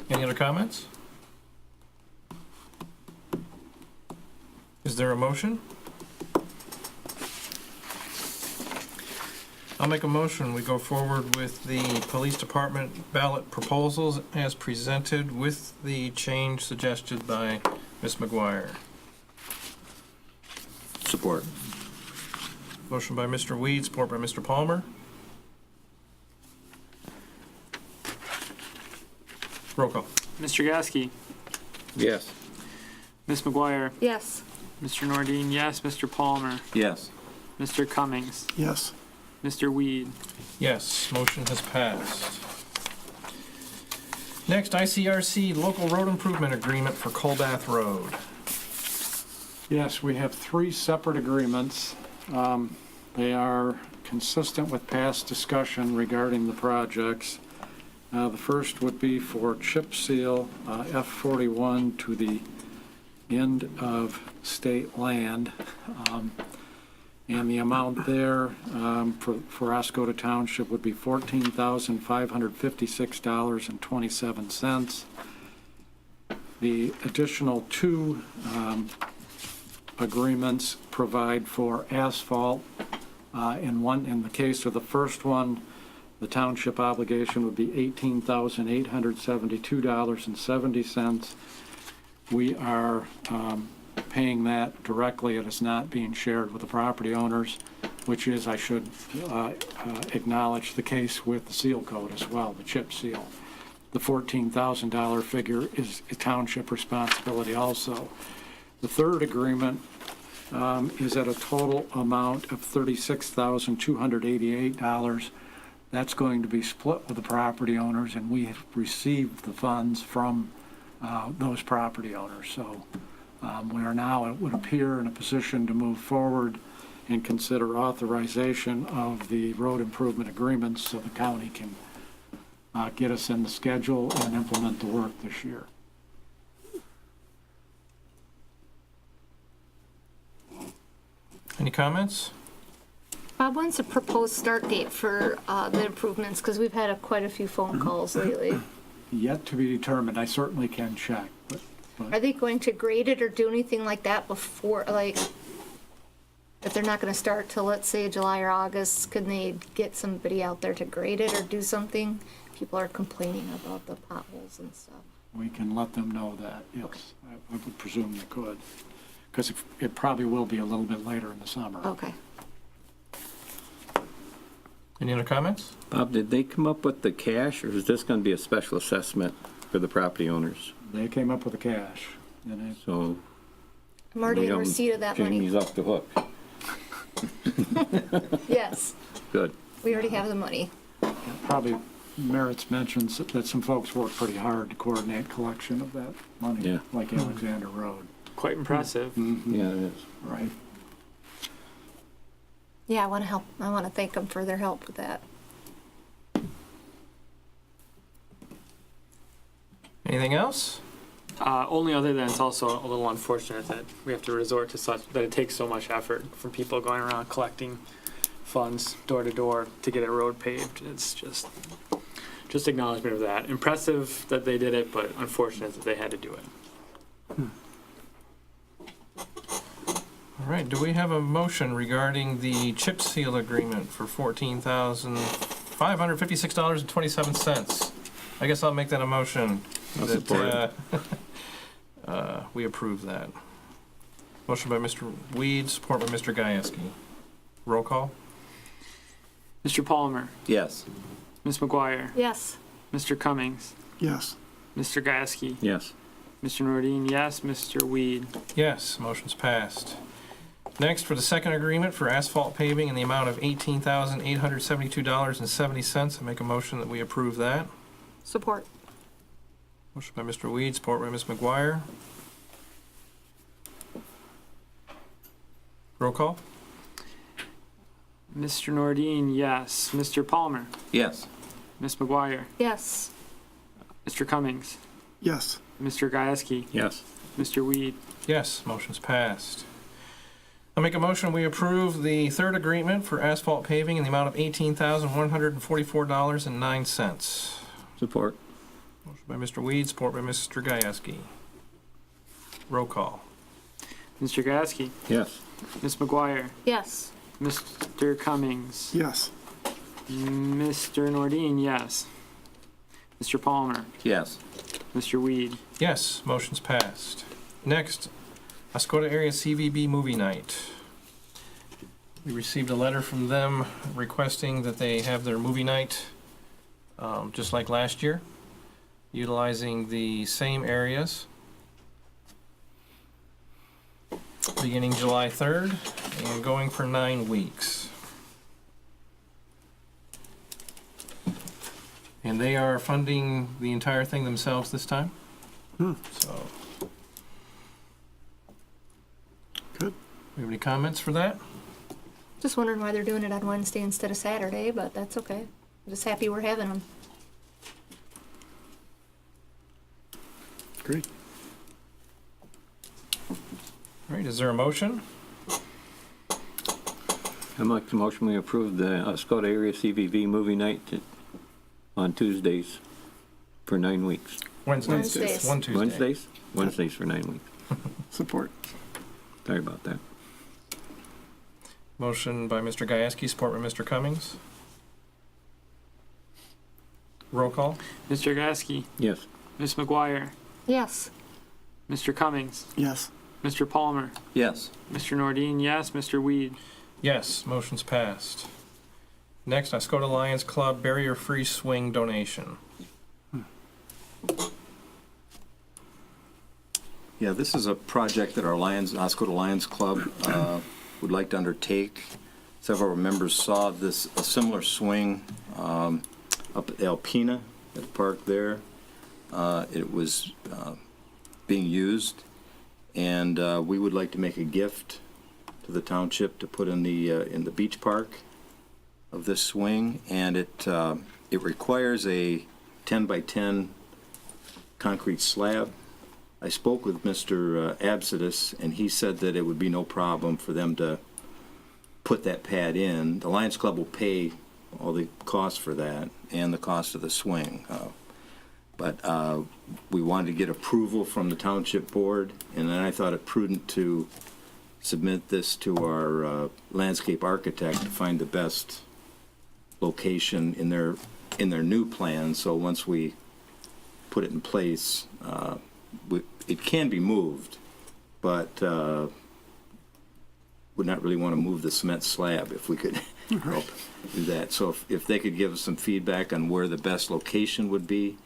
Speaker 2: Any other comments? Is there a motion? I'll make a motion. We go forward with the police department ballot proposals as presented with the change suggested by Ms. McGuire.
Speaker 4: Support.
Speaker 2: Motion by Mr. Weed, support by Mr. Palmer. Roll call.
Speaker 5: Mr. Gasky,
Speaker 4: Yes.
Speaker 5: Ms. McGuire,
Speaker 3: Yes.
Speaker 5: Mr. Nordine, yes. Mr. Palmer,
Speaker 4: Yes.
Speaker 5: Mr. Cummings,
Speaker 6: Yes.
Speaker 5: Mr. Weed.
Speaker 2: Yes, motion has passed. Next, ICRC Local Road Improvement Agreement for Colbath Road.
Speaker 8: Yes, we have three separate agreements. They are consistent with past discussion regarding the projects. The first would be for chip seal F41 to the end of state land. And the amount there for Oscoda Township would be $14,556.27. The additional two agreements provide for asphalt. In the case of the first one, the township obligation would be $18,872.70. We are paying that directly. It is not being shared with the property owners. which is, I should acknowledge, the case with the seal coat as well, the chip seal. The $14,000 figure is a township responsibility also. The third agreement is at a total amount of $36,288. That's going to be split with the property owners, and we have received the funds from those property owners. So we are now, it would appear, in a position to move forward and consider authorization of the road improvement agreements so the county can get us in the schedule and implement the work this year.
Speaker 2: Any comments?
Speaker 3: Bob, when's the proposed start date for the improvements? Because we've had quite a few phone calls lately.
Speaker 8: Yet to be determined. I certainly can check, but
Speaker 3: Are they going to grade it or do anything like that before, like, if they're not gonna start till, let's say, July or August, can they get somebody out there to grade it or do something? People are complaining about the potholes and stuff.
Speaker 8: we can let them know that, yes. I would presume you could, because it probably will be a little bit later in the summer.
Speaker 3: Okay.
Speaker 2: Any other comments?
Speaker 9: Bob, did they come up with the cash, or is this going to be a special assessment for the property owners?
Speaker 8: They came up with the cash, and it,
Speaker 9: So
Speaker 3: I'm already in
Speaker 9: Liam,
Speaker 3: receipt of that money.
Speaker 9: Jamie's off the hook.
Speaker 3: Yes,
Speaker 9: Good.
Speaker 3: we already have the money.
Speaker 8: probably merits mentions that some folks worked pretty hard to coordinate collection of that money,
Speaker 9: Yeah.
Speaker 8: like Alexander Road.
Speaker 5: Quite impressive.
Speaker 9: Yeah, it is.
Speaker 8: Right.
Speaker 3: Yeah, I wanna help, I wanna thank them for their help with that.
Speaker 2: Anything else?
Speaker 5: Only other than it's also a little unfortunate that we have to resort to such, that it takes so much effort from people going around collecting funds door to door to get a road paved. It's just acknowledgement of that. Impressive that they did it, but unfortunate that they had to do it.
Speaker 2: All right, do we have a motion regarding the chip seal agreement for $14,556.27? I guess I'll make that a motion.
Speaker 9: I'll
Speaker 2: that,
Speaker 9: support
Speaker 2: we approve that. Motion by Mr. Weed, support by Mr. Gajewski. Roll call?
Speaker 5: Mr. Palmer,
Speaker 9: Yes.
Speaker 5: Ms. McGuire,
Speaker 3: Yes,
Speaker 5: Mr. Cummings,
Speaker 6: Yes.
Speaker 5: Mr. Gaske,
Speaker 9: Yes.
Speaker 5: Mr. Nordine, yes, Mr. Weed.
Speaker 2: Yes, motion's passed. Next, for the second agreement for asphalt paving in the amount of $18,872.70, I make a motion that we approve that.
Speaker 3: support.
Speaker 2: Motion by Mr. Weed, support by Ms. McGuire. Roll call?
Speaker 5: Mr. Nordine, yes. Mr. Palmer,
Speaker 9: Yes.
Speaker 5: Ms. McGuire,
Speaker 3: Yes,
Speaker 5: Mr. Cummings,
Speaker 6: Yes.
Speaker 5: Mr. Gaske,
Speaker 9: Yes.
Speaker 5: Mr. Weed.
Speaker 2: Yes, motion's passed. I'll make a motion, we approve the third agreement for asphalt paving in the amount of $18,144.09.
Speaker 9: Support.
Speaker 2: Motion by Mr. Weed, support by Mr. Gajewski. Roll call?
Speaker 5: Mr. Gaske,
Speaker 9: Yes.
Speaker 5: Ms. McGuire,
Speaker 3: yes,
Speaker 5: Mr. Cummings,
Speaker 6: Yes.
Speaker 5: Mr. Nordine, yes. Mr. Palmer,
Speaker 9: Yes.
Speaker 5: Mr. Weed.
Speaker 2: Yes, motion's passed. Next, Oscoda Area CVB Movie Night. We received a letter from them requesting that they have their movie night, just like last year, utilizing the same areas, beginning July 3rd and going for 9 weeks. And they are funding the entire thing themselves this time. So,
Speaker 6: Good.
Speaker 2: we have any comments for that?
Speaker 3: just wondering why they're doing it on Wednesday instead of Saturday, but that's okay. I'm just happy we're having them.
Speaker 6: Great.
Speaker 2: All right, is there a motion?
Speaker 9: I make the motion we approve the Oscoda Area CVV movie night on Tuesdays for 9 weeks.
Speaker 3: Wednesdays.
Speaker 2: One Tuesday.
Speaker 9: Wednesdays? Wednesdays for 9 weeks.
Speaker 6: Support.
Speaker 9: Sorry about that.
Speaker 2: Motion by Mr. Gajewski, support by Mr. Cummings. Roll call?
Speaker 5: Mr. Gaske,
Speaker 9: Yes.
Speaker 5: Ms. McGuire,
Speaker 3: Yes,
Speaker 5: Mr. Cummings,
Speaker 6: Yes.
Speaker 5: Mr. Palmer,
Speaker 9: Yes.
Speaker 5: Mr. Nordine, yes. Mr. Weed.
Speaker 2: Yes, motion's passed. Next, Oscoda Lions Club barrier-free swing donation.
Speaker 4: Yeah, this is a project that our Oscoda Lions Club would like to undertake. Several of our members saw a similar swing up at Alpena, at the park there. It was being used, and we would like to make a gift to the township to put in the beach park of this swing, and it requires a 10 by 10 concrete slab. I spoke with Mr. Absides, and he said that it would be no problem for them to put that pad in. The Lions Club will pay all the costs for that and the cost of the swing. But we wanted to get approval from the township board, and then I thought it prudent to submit this to our landscape architect to find the best location in their new plan. So once we put it in place, it can be moved, but would not really want to move the cement slab if we could help do that. So if they could give us some feedback on where the best location would be,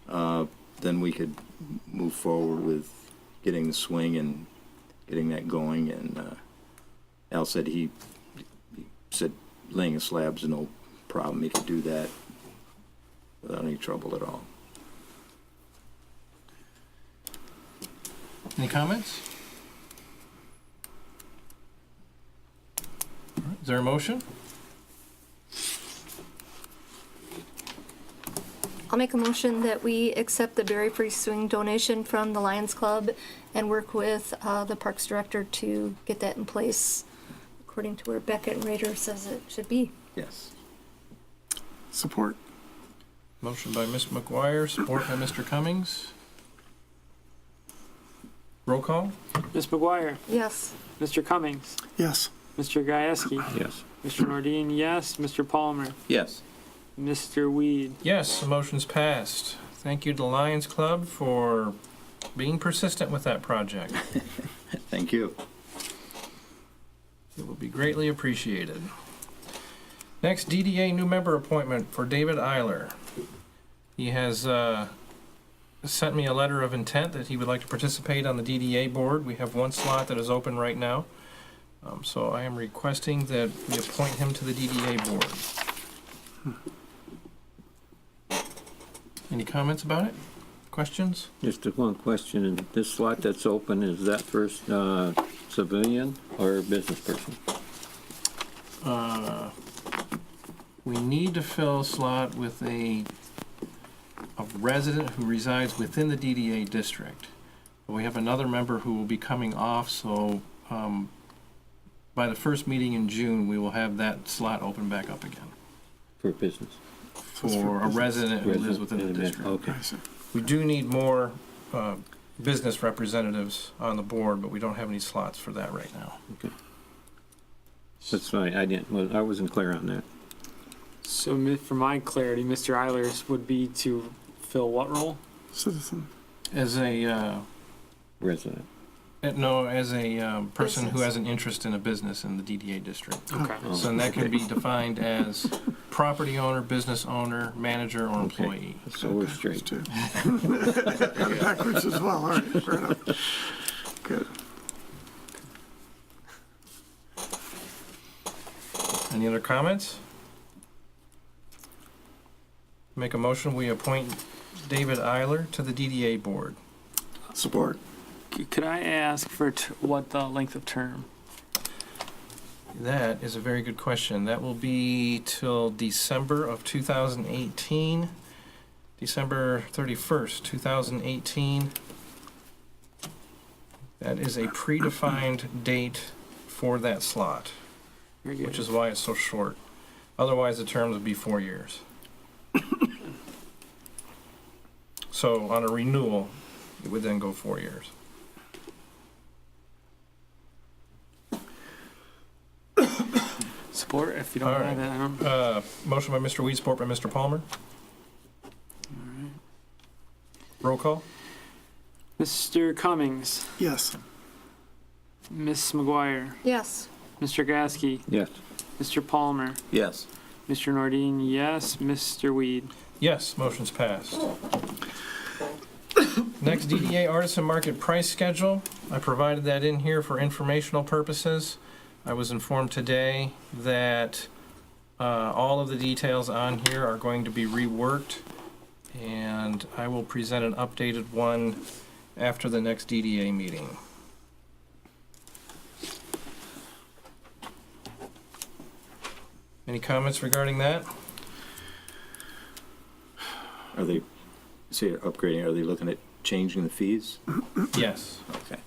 Speaker 4: then we could move forward with getting the swing and getting that going. And Al said he said laying a slab's no problem. He could do that without any trouble at all.
Speaker 2: Any comments? All right, is there a motion?
Speaker 3: I'll make a motion that we accept the berry-free swing donation from the Lions Club and work with the Parks Director to get that in place according to where Beckett and Rader says it should be.
Speaker 4: Yes.
Speaker 6: Support.
Speaker 2: Motion by Ms. McGuire, support by Mr. Cummings. Roll call?
Speaker 5: Ms. McGuire,
Speaker 3: Yes.
Speaker 5: Mr. Cummings,
Speaker 6: Yes.
Speaker 5: Mr. Gieske,
Speaker 9: Yes.
Speaker 5: Mr. Nordine, yes, Mr. Palmer,
Speaker 4: Yes.
Speaker 5: Mr. Weed.
Speaker 2: Yes, the motion's passed. Thank you to the Lions Club for being persistent with that project.
Speaker 4: Thank you.
Speaker 2: It will be greatly appreciated. Next, DDA new member appointment for David Eiler. He has sent me a letter of intent that he would like to participate on the DDA board. We have one slot that is open right now. So I am requesting that we appoint him to the DDA board. Any comments about it? Questions?
Speaker 9: Just one question, and this slot that's open, is that for civilian or business person?
Speaker 2: We need to fill a slot with a resident who resides within the DDA district. But we have another member who will be coming off, so by the first meeting in June, we will have that slot open back up again
Speaker 9: For business?
Speaker 2: for a resident who lives within the district.
Speaker 9: Okay.
Speaker 2: We do need more business representatives on the board, but we don't have any slots for that right now.
Speaker 9: Okay. That's fine, I wasn't clear on that.
Speaker 5: So for my clarity, Mr. Eilers would be to fill what role?
Speaker 6: Citizen.
Speaker 2: As a
Speaker 9: Resident.
Speaker 2: as a person who
Speaker 3: Business.
Speaker 2: has an interest in a business in the DDA district.
Speaker 5: Okay.
Speaker 2: So that can be defined as property owner, business owner, manager, or employee.
Speaker 9: So we're straight.
Speaker 6: Too. Backwards as well. All right. Fair enough. Good.
Speaker 2: Any other comments? Make a motion, we appoint David Eiler to the DDA board.
Speaker 6: Support.
Speaker 5: Could I ask for what the length of term?
Speaker 2: That is a very good question. That will be till December of 2018, December 31st, 2018. That is a predefined date for that slot,
Speaker 5: Very good.
Speaker 2: which is why it's so short. Otherwise, the terms would be 4 years. So on a renewal, it would then go 4 years.
Speaker 5: Support, if you don't
Speaker 2: All
Speaker 5: mind
Speaker 2: right.
Speaker 5: that.
Speaker 2: Motion by Mr. Weed, support by Mr. Palmer. Roll call?
Speaker 5: Mr. Cummings,
Speaker 6: Yes.
Speaker 5: Miss McGuire,
Speaker 3: Yes.
Speaker 5: Mr. Gasky,
Speaker 9: Yes.
Speaker 5: Mr. Palmer,
Speaker 4: Yes.
Speaker 5: Mr. Nordine, yes, Mr. Weed.
Speaker 2: Yes, motion's passed. Next, DDA Artisan Market Price Schedule. I provided that in here for informational purposes. I was informed today that all of the details on here are going to be reworked, and I will present an updated one after the next DDA meeting. Any comments regarding that?
Speaker 4: Are they, say upgrading, are they looking at changing the fees?
Speaker 2: Yes.
Speaker 4: Okay.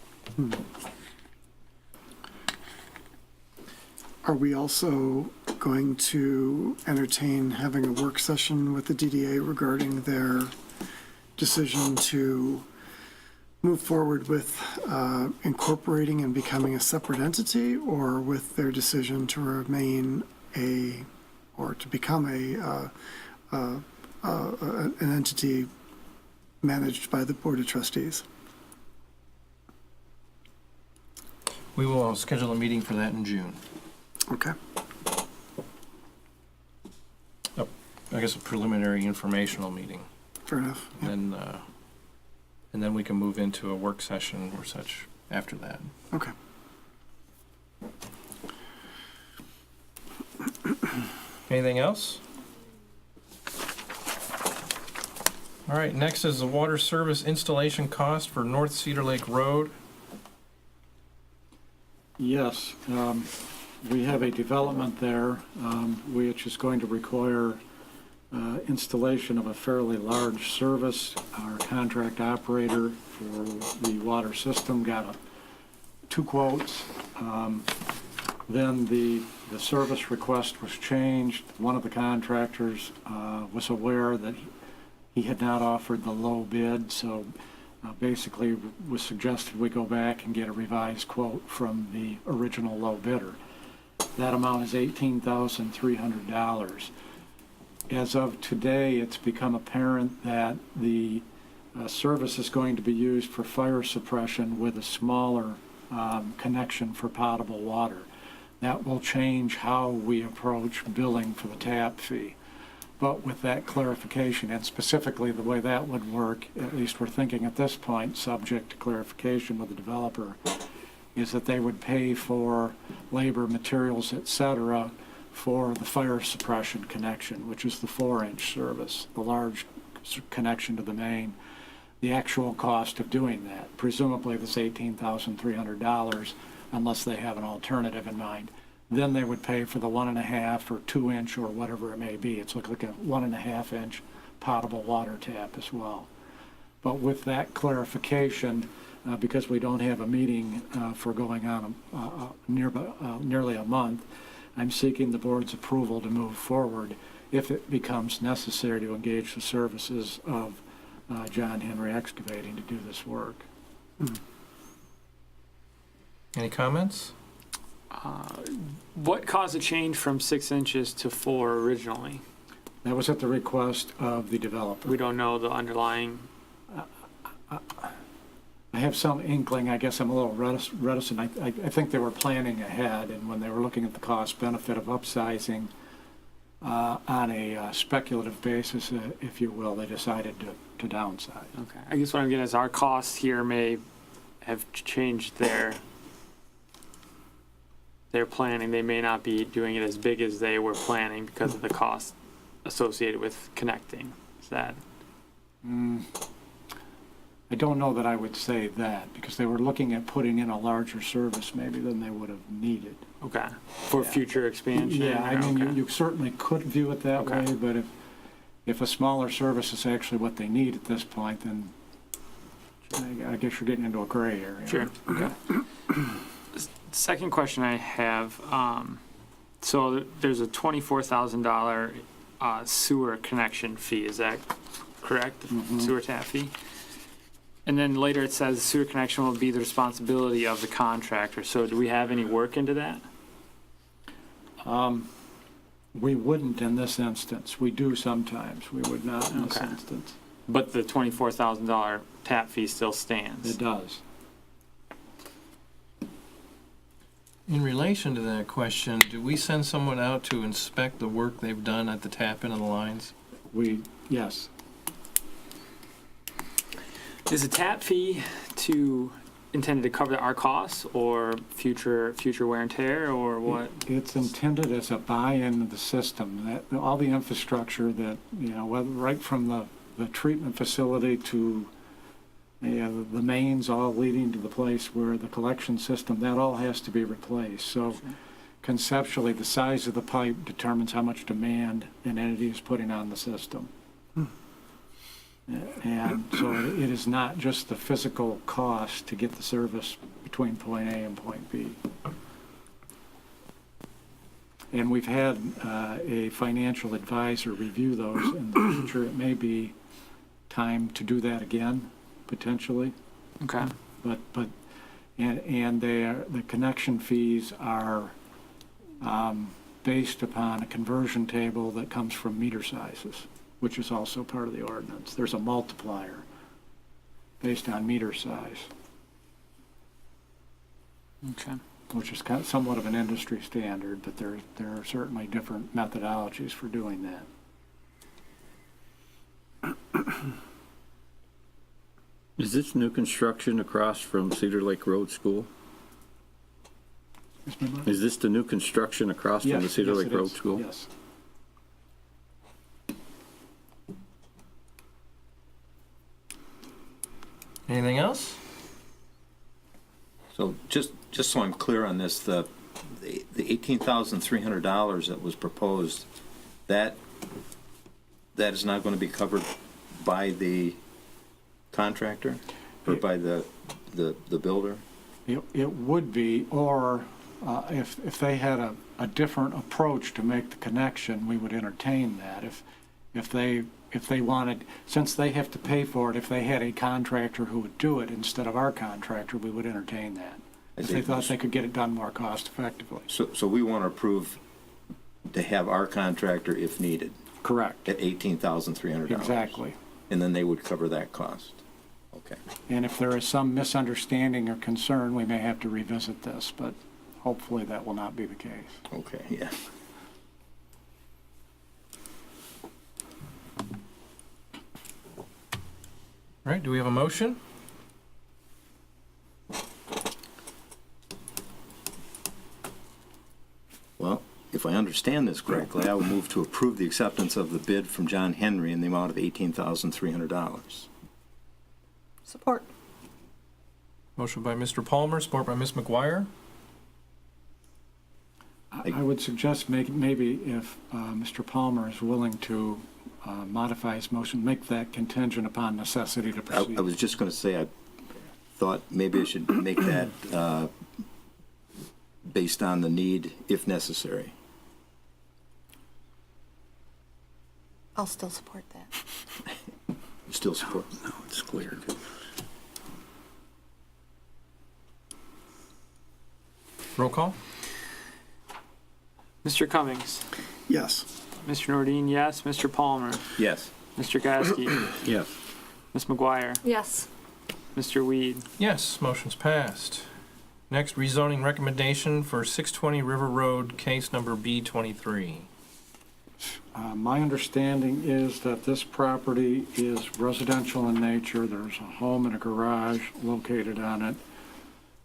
Speaker 6: Are we also going to entertain having a work session with the DDA regarding their decision to move forward with incorporating and becoming a separate entity, or with their decision to remain or to become an entity managed by the Board of Trustees?
Speaker 2: We will schedule a meeting for that in June.
Speaker 6: Okay.
Speaker 2: I guess a preliminary informational meeting.
Speaker 6: Fair enough. Yep.
Speaker 2: And then we can move into a work session or such after that.
Speaker 6: Okay.
Speaker 2: Anything else? All right, next is the water service installation cost for North Cedar Lake Road.
Speaker 8: Yes, we have a development there, which is going to require installation of a fairly large service. Our contract operator for the water system got two quotes. Then the service request was changed. One of the contractors was aware that he had not offered the low bid, so basically was suggested we go back and get a revised quote from the original low bidder. That amount is $18,300. As of today, it's become apparent that the service is going to be used for fire suppression with a smaller connection for potable water. That will change how we approach billing for the tap fee. But with that clarification, and specifically the way that would work, at least we're thinking at this point, subject to clarification with the developer, is that they would pay for labor, materials, etc., for the fire suppression connection, which is the 4-inch service, the large connection to the main. The actual cost of doing that, presumably this $18,300, unless they have an alternative in mind. Then they would pay for the 1.5 or 2-inch or whatever it may be. It's like a 1.5-inch potable water tap as well. But with that clarification, because we don't have a meeting for going on nearly a month, I'm seeking the board's approval to move forward if it becomes necessary to engage the services of John Henry Excavating to do this work.
Speaker 2: Any comments?
Speaker 5: What caused a change from 6 inches to 4 originally?
Speaker 8: That was at the request of the developer.
Speaker 5: We don't know the underlying.
Speaker 8: I have some inkling, I guess I'm a little reticent. I think they were planning ahead, and when they were looking at the cost benefit of upsizing on a speculative basis, if you will, they decided to downsize.
Speaker 5: Okay. I guess what I'm getting is our costs here may have changed their planning. They may not be doing it as big as they were planning because of the cost associated with connecting. Is that?
Speaker 8: I don't know that I would say that, because they were looking at putting in a larger service maybe than they would have needed.
Speaker 5: Okay. For future expansion?
Speaker 8: Yeah, I
Speaker 5: or-
Speaker 8: mean,
Speaker 5: okay.
Speaker 8: you certainly could view it that
Speaker 5: Okay.
Speaker 8: way, but if a smaller service is actually what they need at this point, then I guess you're getting into a gray area.
Speaker 5: Sure. Okay. Second question I have, so there's a $24,000 sewer connection fee, is that correct? The sewer tap fee? And then later it says the sewer connection will be the responsibility of the contractor. So do we have any work into that?
Speaker 8: We wouldn't in this instance. We do sometimes. We would not in this
Speaker 5: Okay.
Speaker 8: instance.
Speaker 5: But the $24,000 tap fee still stands?
Speaker 8: It does.
Speaker 2: In relation to that question, do we send someone out to inspect the work they've done at the tap-in of the lines?
Speaker 8: Yes.
Speaker 5: Is the tap fee intended to cover our costs or future wear and tear, or what?
Speaker 8: It's intended as a buy-in to the system, that all the infrastructure that, right from the treatment facility to the mains all leading to the place where the collection system, that all has to be replaced. So conceptually, the size of the pipe determines how much demand an entity is putting on the system. And so it is not just the physical cost to get the service between point A and point B. And we've had a financial advisor review those in the future. It may be time to do that again, potentially.
Speaker 5: Okay.
Speaker 8: But the connection fees are based upon a conversion table that comes from meter sizes, which is also part of the ordinance. There's a multiplier based on meter size,
Speaker 5: Okay.
Speaker 8: which is somewhat of an industry standard, but there are certainly different methodologies for doing that.
Speaker 9: Is this new construction across from Cedar Lake Road School?
Speaker 8: Yes, ma'am?
Speaker 9: Is this the new construction across from the Cedar Lake
Speaker 8: it
Speaker 9: Road
Speaker 8: is.
Speaker 9: School?
Speaker 8: Yes.
Speaker 2: Anything else?
Speaker 4: So just so I'm clear on this, the $18,300 that was proposed, that is not going to be covered by the contractor or by the builder?
Speaker 8: It would be, or if they had a different approach to make the connection, we would entertain that. If they wanted, since they have to pay for it, if they had a contractor who would do it instead of our contractor, we would entertain that. If they thought they could get it done more cost effectively.
Speaker 4: So we want to approve to have our contractor if needed
Speaker 8: Correct.
Speaker 4: at $18,300?
Speaker 8: Exactly.
Speaker 4: And then they would cover that cost? Okay.
Speaker 8: And if there is some misunderstanding or concern, we may have to revisit this, but hopefully that will not be the case.
Speaker 4: Okay, yeah.
Speaker 2: All right, do we have a motion?
Speaker 4: Well, if I understand this correctly, I will move to approve the acceptance of the bid from John Henry in the amount of $18,300.
Speaker 3: Support.
Speaker 2: Motion by Mr. Palmer, support by Ms. McGuire.
Speaker 8: I would suggest maybe if Mr. Palmer is willing to modify his motion, make that contingent upon necessity to proceed.
Speaker 4: I was just going to say, I thought maybe I should make that based on the need, if necessary.
Speaker 3: I'll still support that.
Speaker 4: You still support?
Speaker 9: No, it's clear.
Speaker 2: Roll call?
Speaker 5: Mr. Cummings,
Speaker 6: Yes.
Speaker 5: Mr. Nordine, yes. Mr. Palmer,
Speaker 4: Yes.
Speaker 5: Mr. Gasky,
Speaker 9: Yes.
Speaker 5: Ms. McGuire,
Speaker 3: Yes.
Speaker 5: Mr. Weed.
Speaker 2: Yes, motion's passed. Next, rezoning recommendation for 620 River Road, case number B23.
Speaker 8: My understanding is that this property is residential in nature. There's a home and a garage located on it.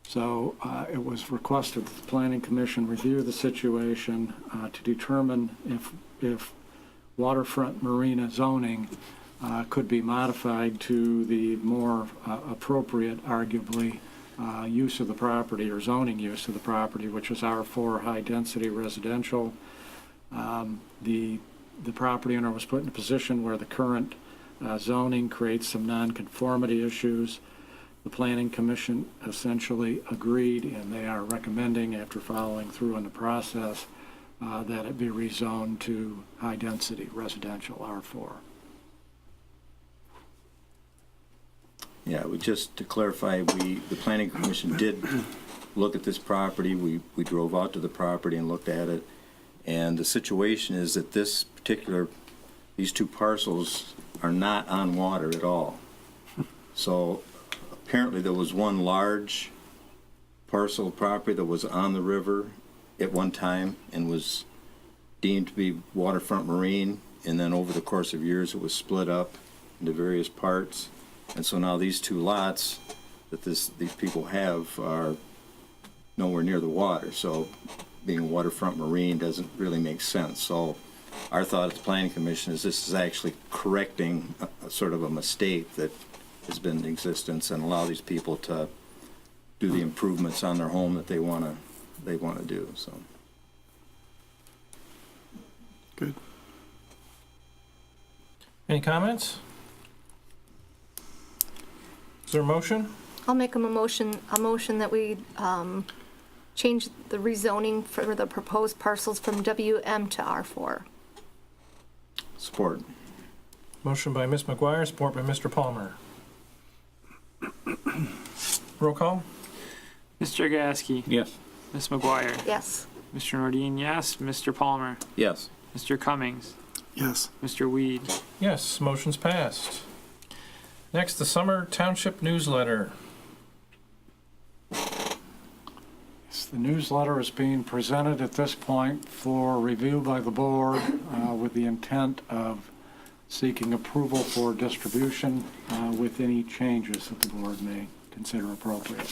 Speaker 8: So it was requested that the Planning Commission review the situation to determine if waterfront marina zoning could be modified to the more appropriate, arguably, use of the property or zoning use of the property, which is R4 high-density residential. The property owner was put in a position where the current zoning creates some nonconformity issues. The Planning Commission essentially agreed, and they are recommending, after following through in the process, that it be rezoned to high-density residential R4.
Speaker 4: Yeah, just to clarify, the Planning Commission did look at this property. We drove out to the property and looked at it. And the situation is that these two parcels are not on water at all. So apparently there was one large parcel of property that was on the river at one time and was deemed to be waterfront marine, and then over the course of years it was split up into various parts. And so now these two lots that these people have are nowhere near the water, so being waterfront marine doesn't really make sense. So our thought at the Planning Commission is this is actually correcting a sort of a mistake that has been in existence and allow these people to do the improvements on their home that they want to do. So
Speaker 6: Good.
Speaker 2: Any comments? Is there a motion?
Speaker 3: I'll make a motion that we change the rezoning for the proposed parcels from WM to R4.
Speaker 4: support.
Speaker 2: Motion by Ms. McGuire, support by Mr. Palmer. Roll call?
Speaker 5: Mr. Gasky.
Speaker 9: Yes.
Speaker 5: Ms. McGuire.
Speaker 3: Yes.
Speaker 5: Mr. Nordine, yes. Mr. Palmer.
Speaker 4: Yes.
Speaker 5: Mr. Cummings.
Speaker 6: Yes.
Speaker 5: Mr. Weed.
Speaker 2: Yes, motion's passed. Next, the Summer Township newsletter.
Speaker 8: The newsletter is being presented at this point for review by the board with the intent of seeking approval for distribution with any changes that the board may consider appropriate.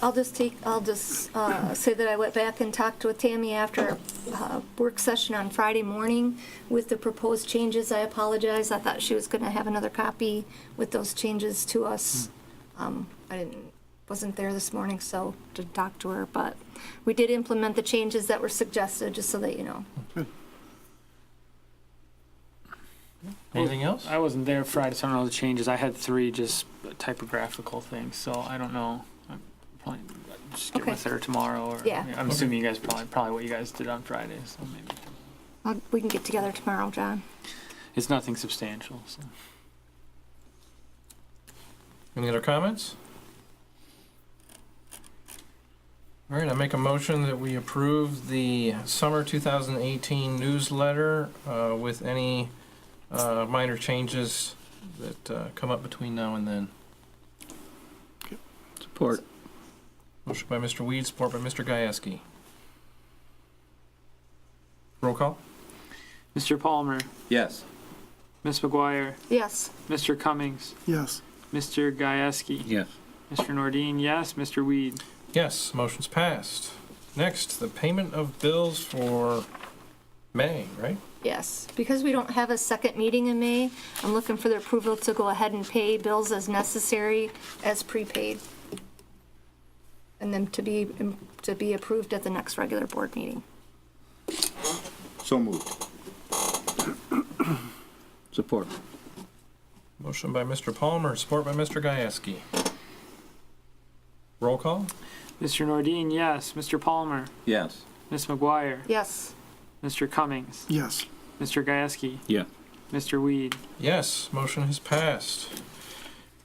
Speaker 3: I'll just say that I went back and talked with Tammy after a work session on Friday morning with the proposed changes. I apologize. I thought she was going to have another copy with those changes to us. I wasn't there this morning, so to talk to her, but we did implement the changes that were suggested, just so that you know.
Speaker 2: Anything else?
Speaker 5: I wasn't there Friday, so I don't know the changes. I had 3 just typographical things, so I don't know. I'm probably just get
Speaker 3: Okay.
Speaker 5: with her tomorrow, or
Speaker 3: Yeah.
Speaker 5: I'm assuming you guys probably what you guys did on Friday. So maybe
Speaker 3: We can get together tomorrow, John.
Speaker 5: it's nothing substantial. So.
Speaker 2: Any other comments? All right, I make a motion that we approve the Summer 2018 newsletter with any minor changes that come up between now and then.
Speaker 9: Support.
Speaker 2: Motion by Mr. Weed, support by Mr. Gajewski. Roll call?
Speaker 5: Mr. Palmer,
Speaker 4: Yes.
Speaker 5: Ms. McGuire,
Speaker 3: Yes.
Speaker 5: Mr. Cummings,
Speaker 6: Yes.
Speaker 5: Mr. Gajewski,
Speaker 9: Yes.
Speaker 5: Mr. Nordine, yes. Mr. Weed.
Speaker 2: Yes, motion's passed. Next, the payment of bills for May, right?
Speaker 3: Yes. Because we don't have a second meeting in May, I'm looking for the approval to go ahead and pay bills as necessary as prepaid. And then to be approved at the next regular board meeting.
Speaker 4: So moved.
Speaker 9: Support.
Speaker 2: Motion by Mr. Palmer, support by Mr. Gajewski. Roll call?
Speaker 5: Mr. Nordine, yes. Mr. Palmer,
Speaker 4: Yes.
Speaker 5: Ms. McGuire,
Speaker 3: Yes.
Speaker 5: Mr. Cummings,
Speaker 6: Yes.
Speaker 5: Mr. Gajewski,
Speaker 9: Yeah.
Speaker 5: Mr. Weed.
Speaker 2: Yes, motion has passed.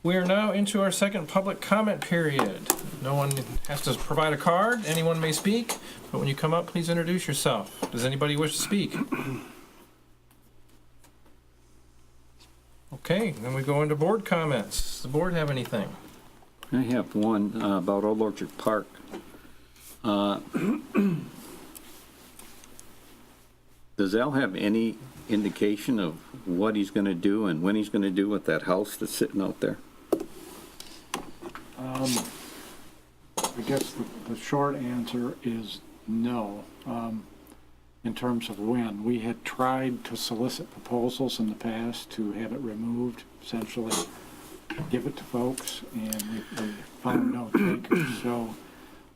Speaker 2: We are now into our second public comment period. No one has to provide a card. Anyone may speak, but when you come up, please introduce yourself. Does anybody wish to speak? Okay, then we go into board comments. Does the board have anything?
Speaker 9: I have one about Old Orchard Park. Does Al have any indication of what he's going to do and when he's going to do with that house that's sitting out there?
Speaker 8: I guess the short answer is no. In terms of when, we had tried to solicit proposals in the past to have it removed, essentially give it to folks, and we found no takers. So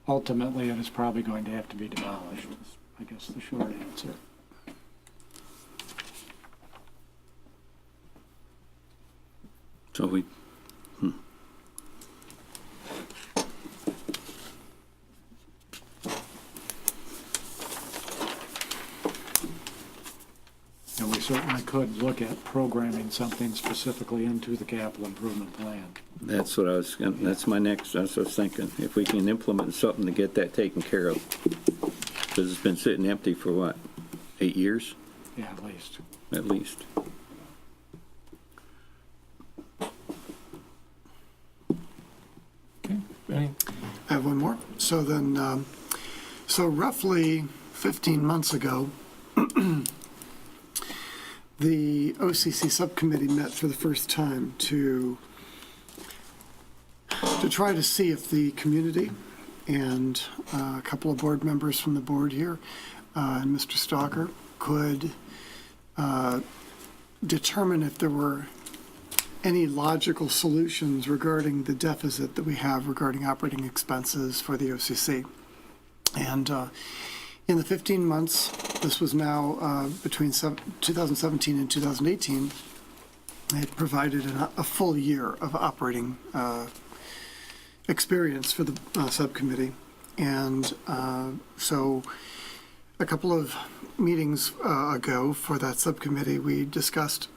Speaker 8: ultimately, it is probably going to have to be demolished, is, I guess, the short answer.
Speaker 9: So we,
Speaker 8: And we certainly could look at programming something specifically into the capital improvement plan.
Speaker 9: that's what I was, that's my next, that's what I was thinking. If we can implement something to get that taken care of. Because it's been sitting empty for what, 8 years
Speaker 8: Yeah, at least.
Speaker 9: at least?
Speaker 2: Okay.
Speaker 6: So then, so roughly 15 months ago, the OCC subcommittee met for the first time to try to see if the community and a couple of board members from the board here and Mr. Stalker could determine if there were any logical solutions regarding the deficit that we have regarding operating expenses for the OCC. And in the 15 months, this was now between 2017 and 2018, it provided a full year of operating experience for the subcommittee. And so a couple of meetings ago for that subcommittee, we discussed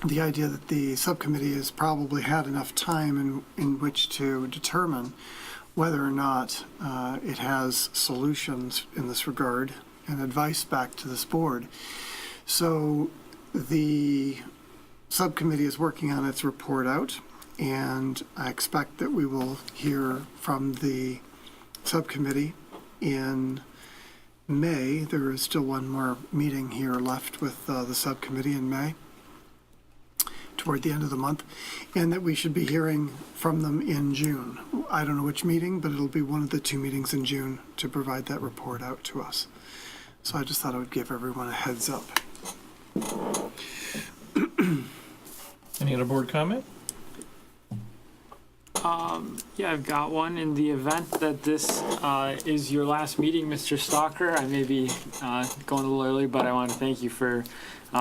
Speaker 6: the idea that the subcommittee has probably had enough time in which to determine whether or not it has solutions in this regard and advice back to this board. So the subcommittee is working on its report out, and I expect that we will hear from the subcommittee in May. There is still one more meeting here left with the subcommittee in May, toward the end of the month, and that we should be hearing from them in June. I don't know which meeting, but it'll be one of the 2 meetings in June to provide that report out to us. So I just thought I would give everyone a heads up.
Speaker 2: Any other board comment?
Speaker 5: Yeah, I've got one. In the event that this is your last meeting, Mr. Stalker, I may be going a little early, but I want to thank you for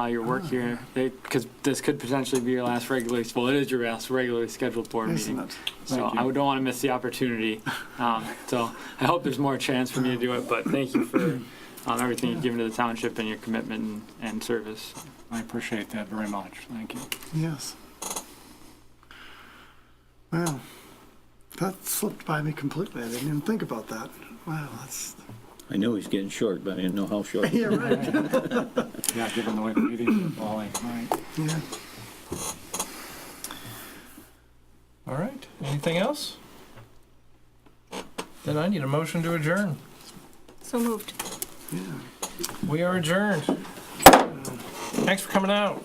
Speaker 5: your work here, because this could potentially be your last regularly, well, it is your last regularly scheduled board
Speaker 6: Isn't
Speaker 5: meeting.
Speaker 6: it?
Speaker 5: So
Speaker 8: Thank you.
Speaker 5: I don't want to miss the opportunity. So I hope there's more chance for me to do it, but thank you for everything you've given to the township and your commitment and service.
Speaker 8: I appreciate that very much. Thank you.
Speaker 6: Yes. Wow. That slipped by me completely. I didn't even think about that. Wow, that's...
Speaker 9: I know he's getting short, but I didn't know how short.
Speaker 6: Yeah, right.
Speaker 8: Yeah, given the way the meetings are falling, right?
Speaker 6: Yeah.
Speaker 2: All right, anything else? Then I need a motion to adjourn.
Speaker 3: So moved.
Speaker 6: Yeah.
Speaker 2: We are adjourned. Thanks for coming out.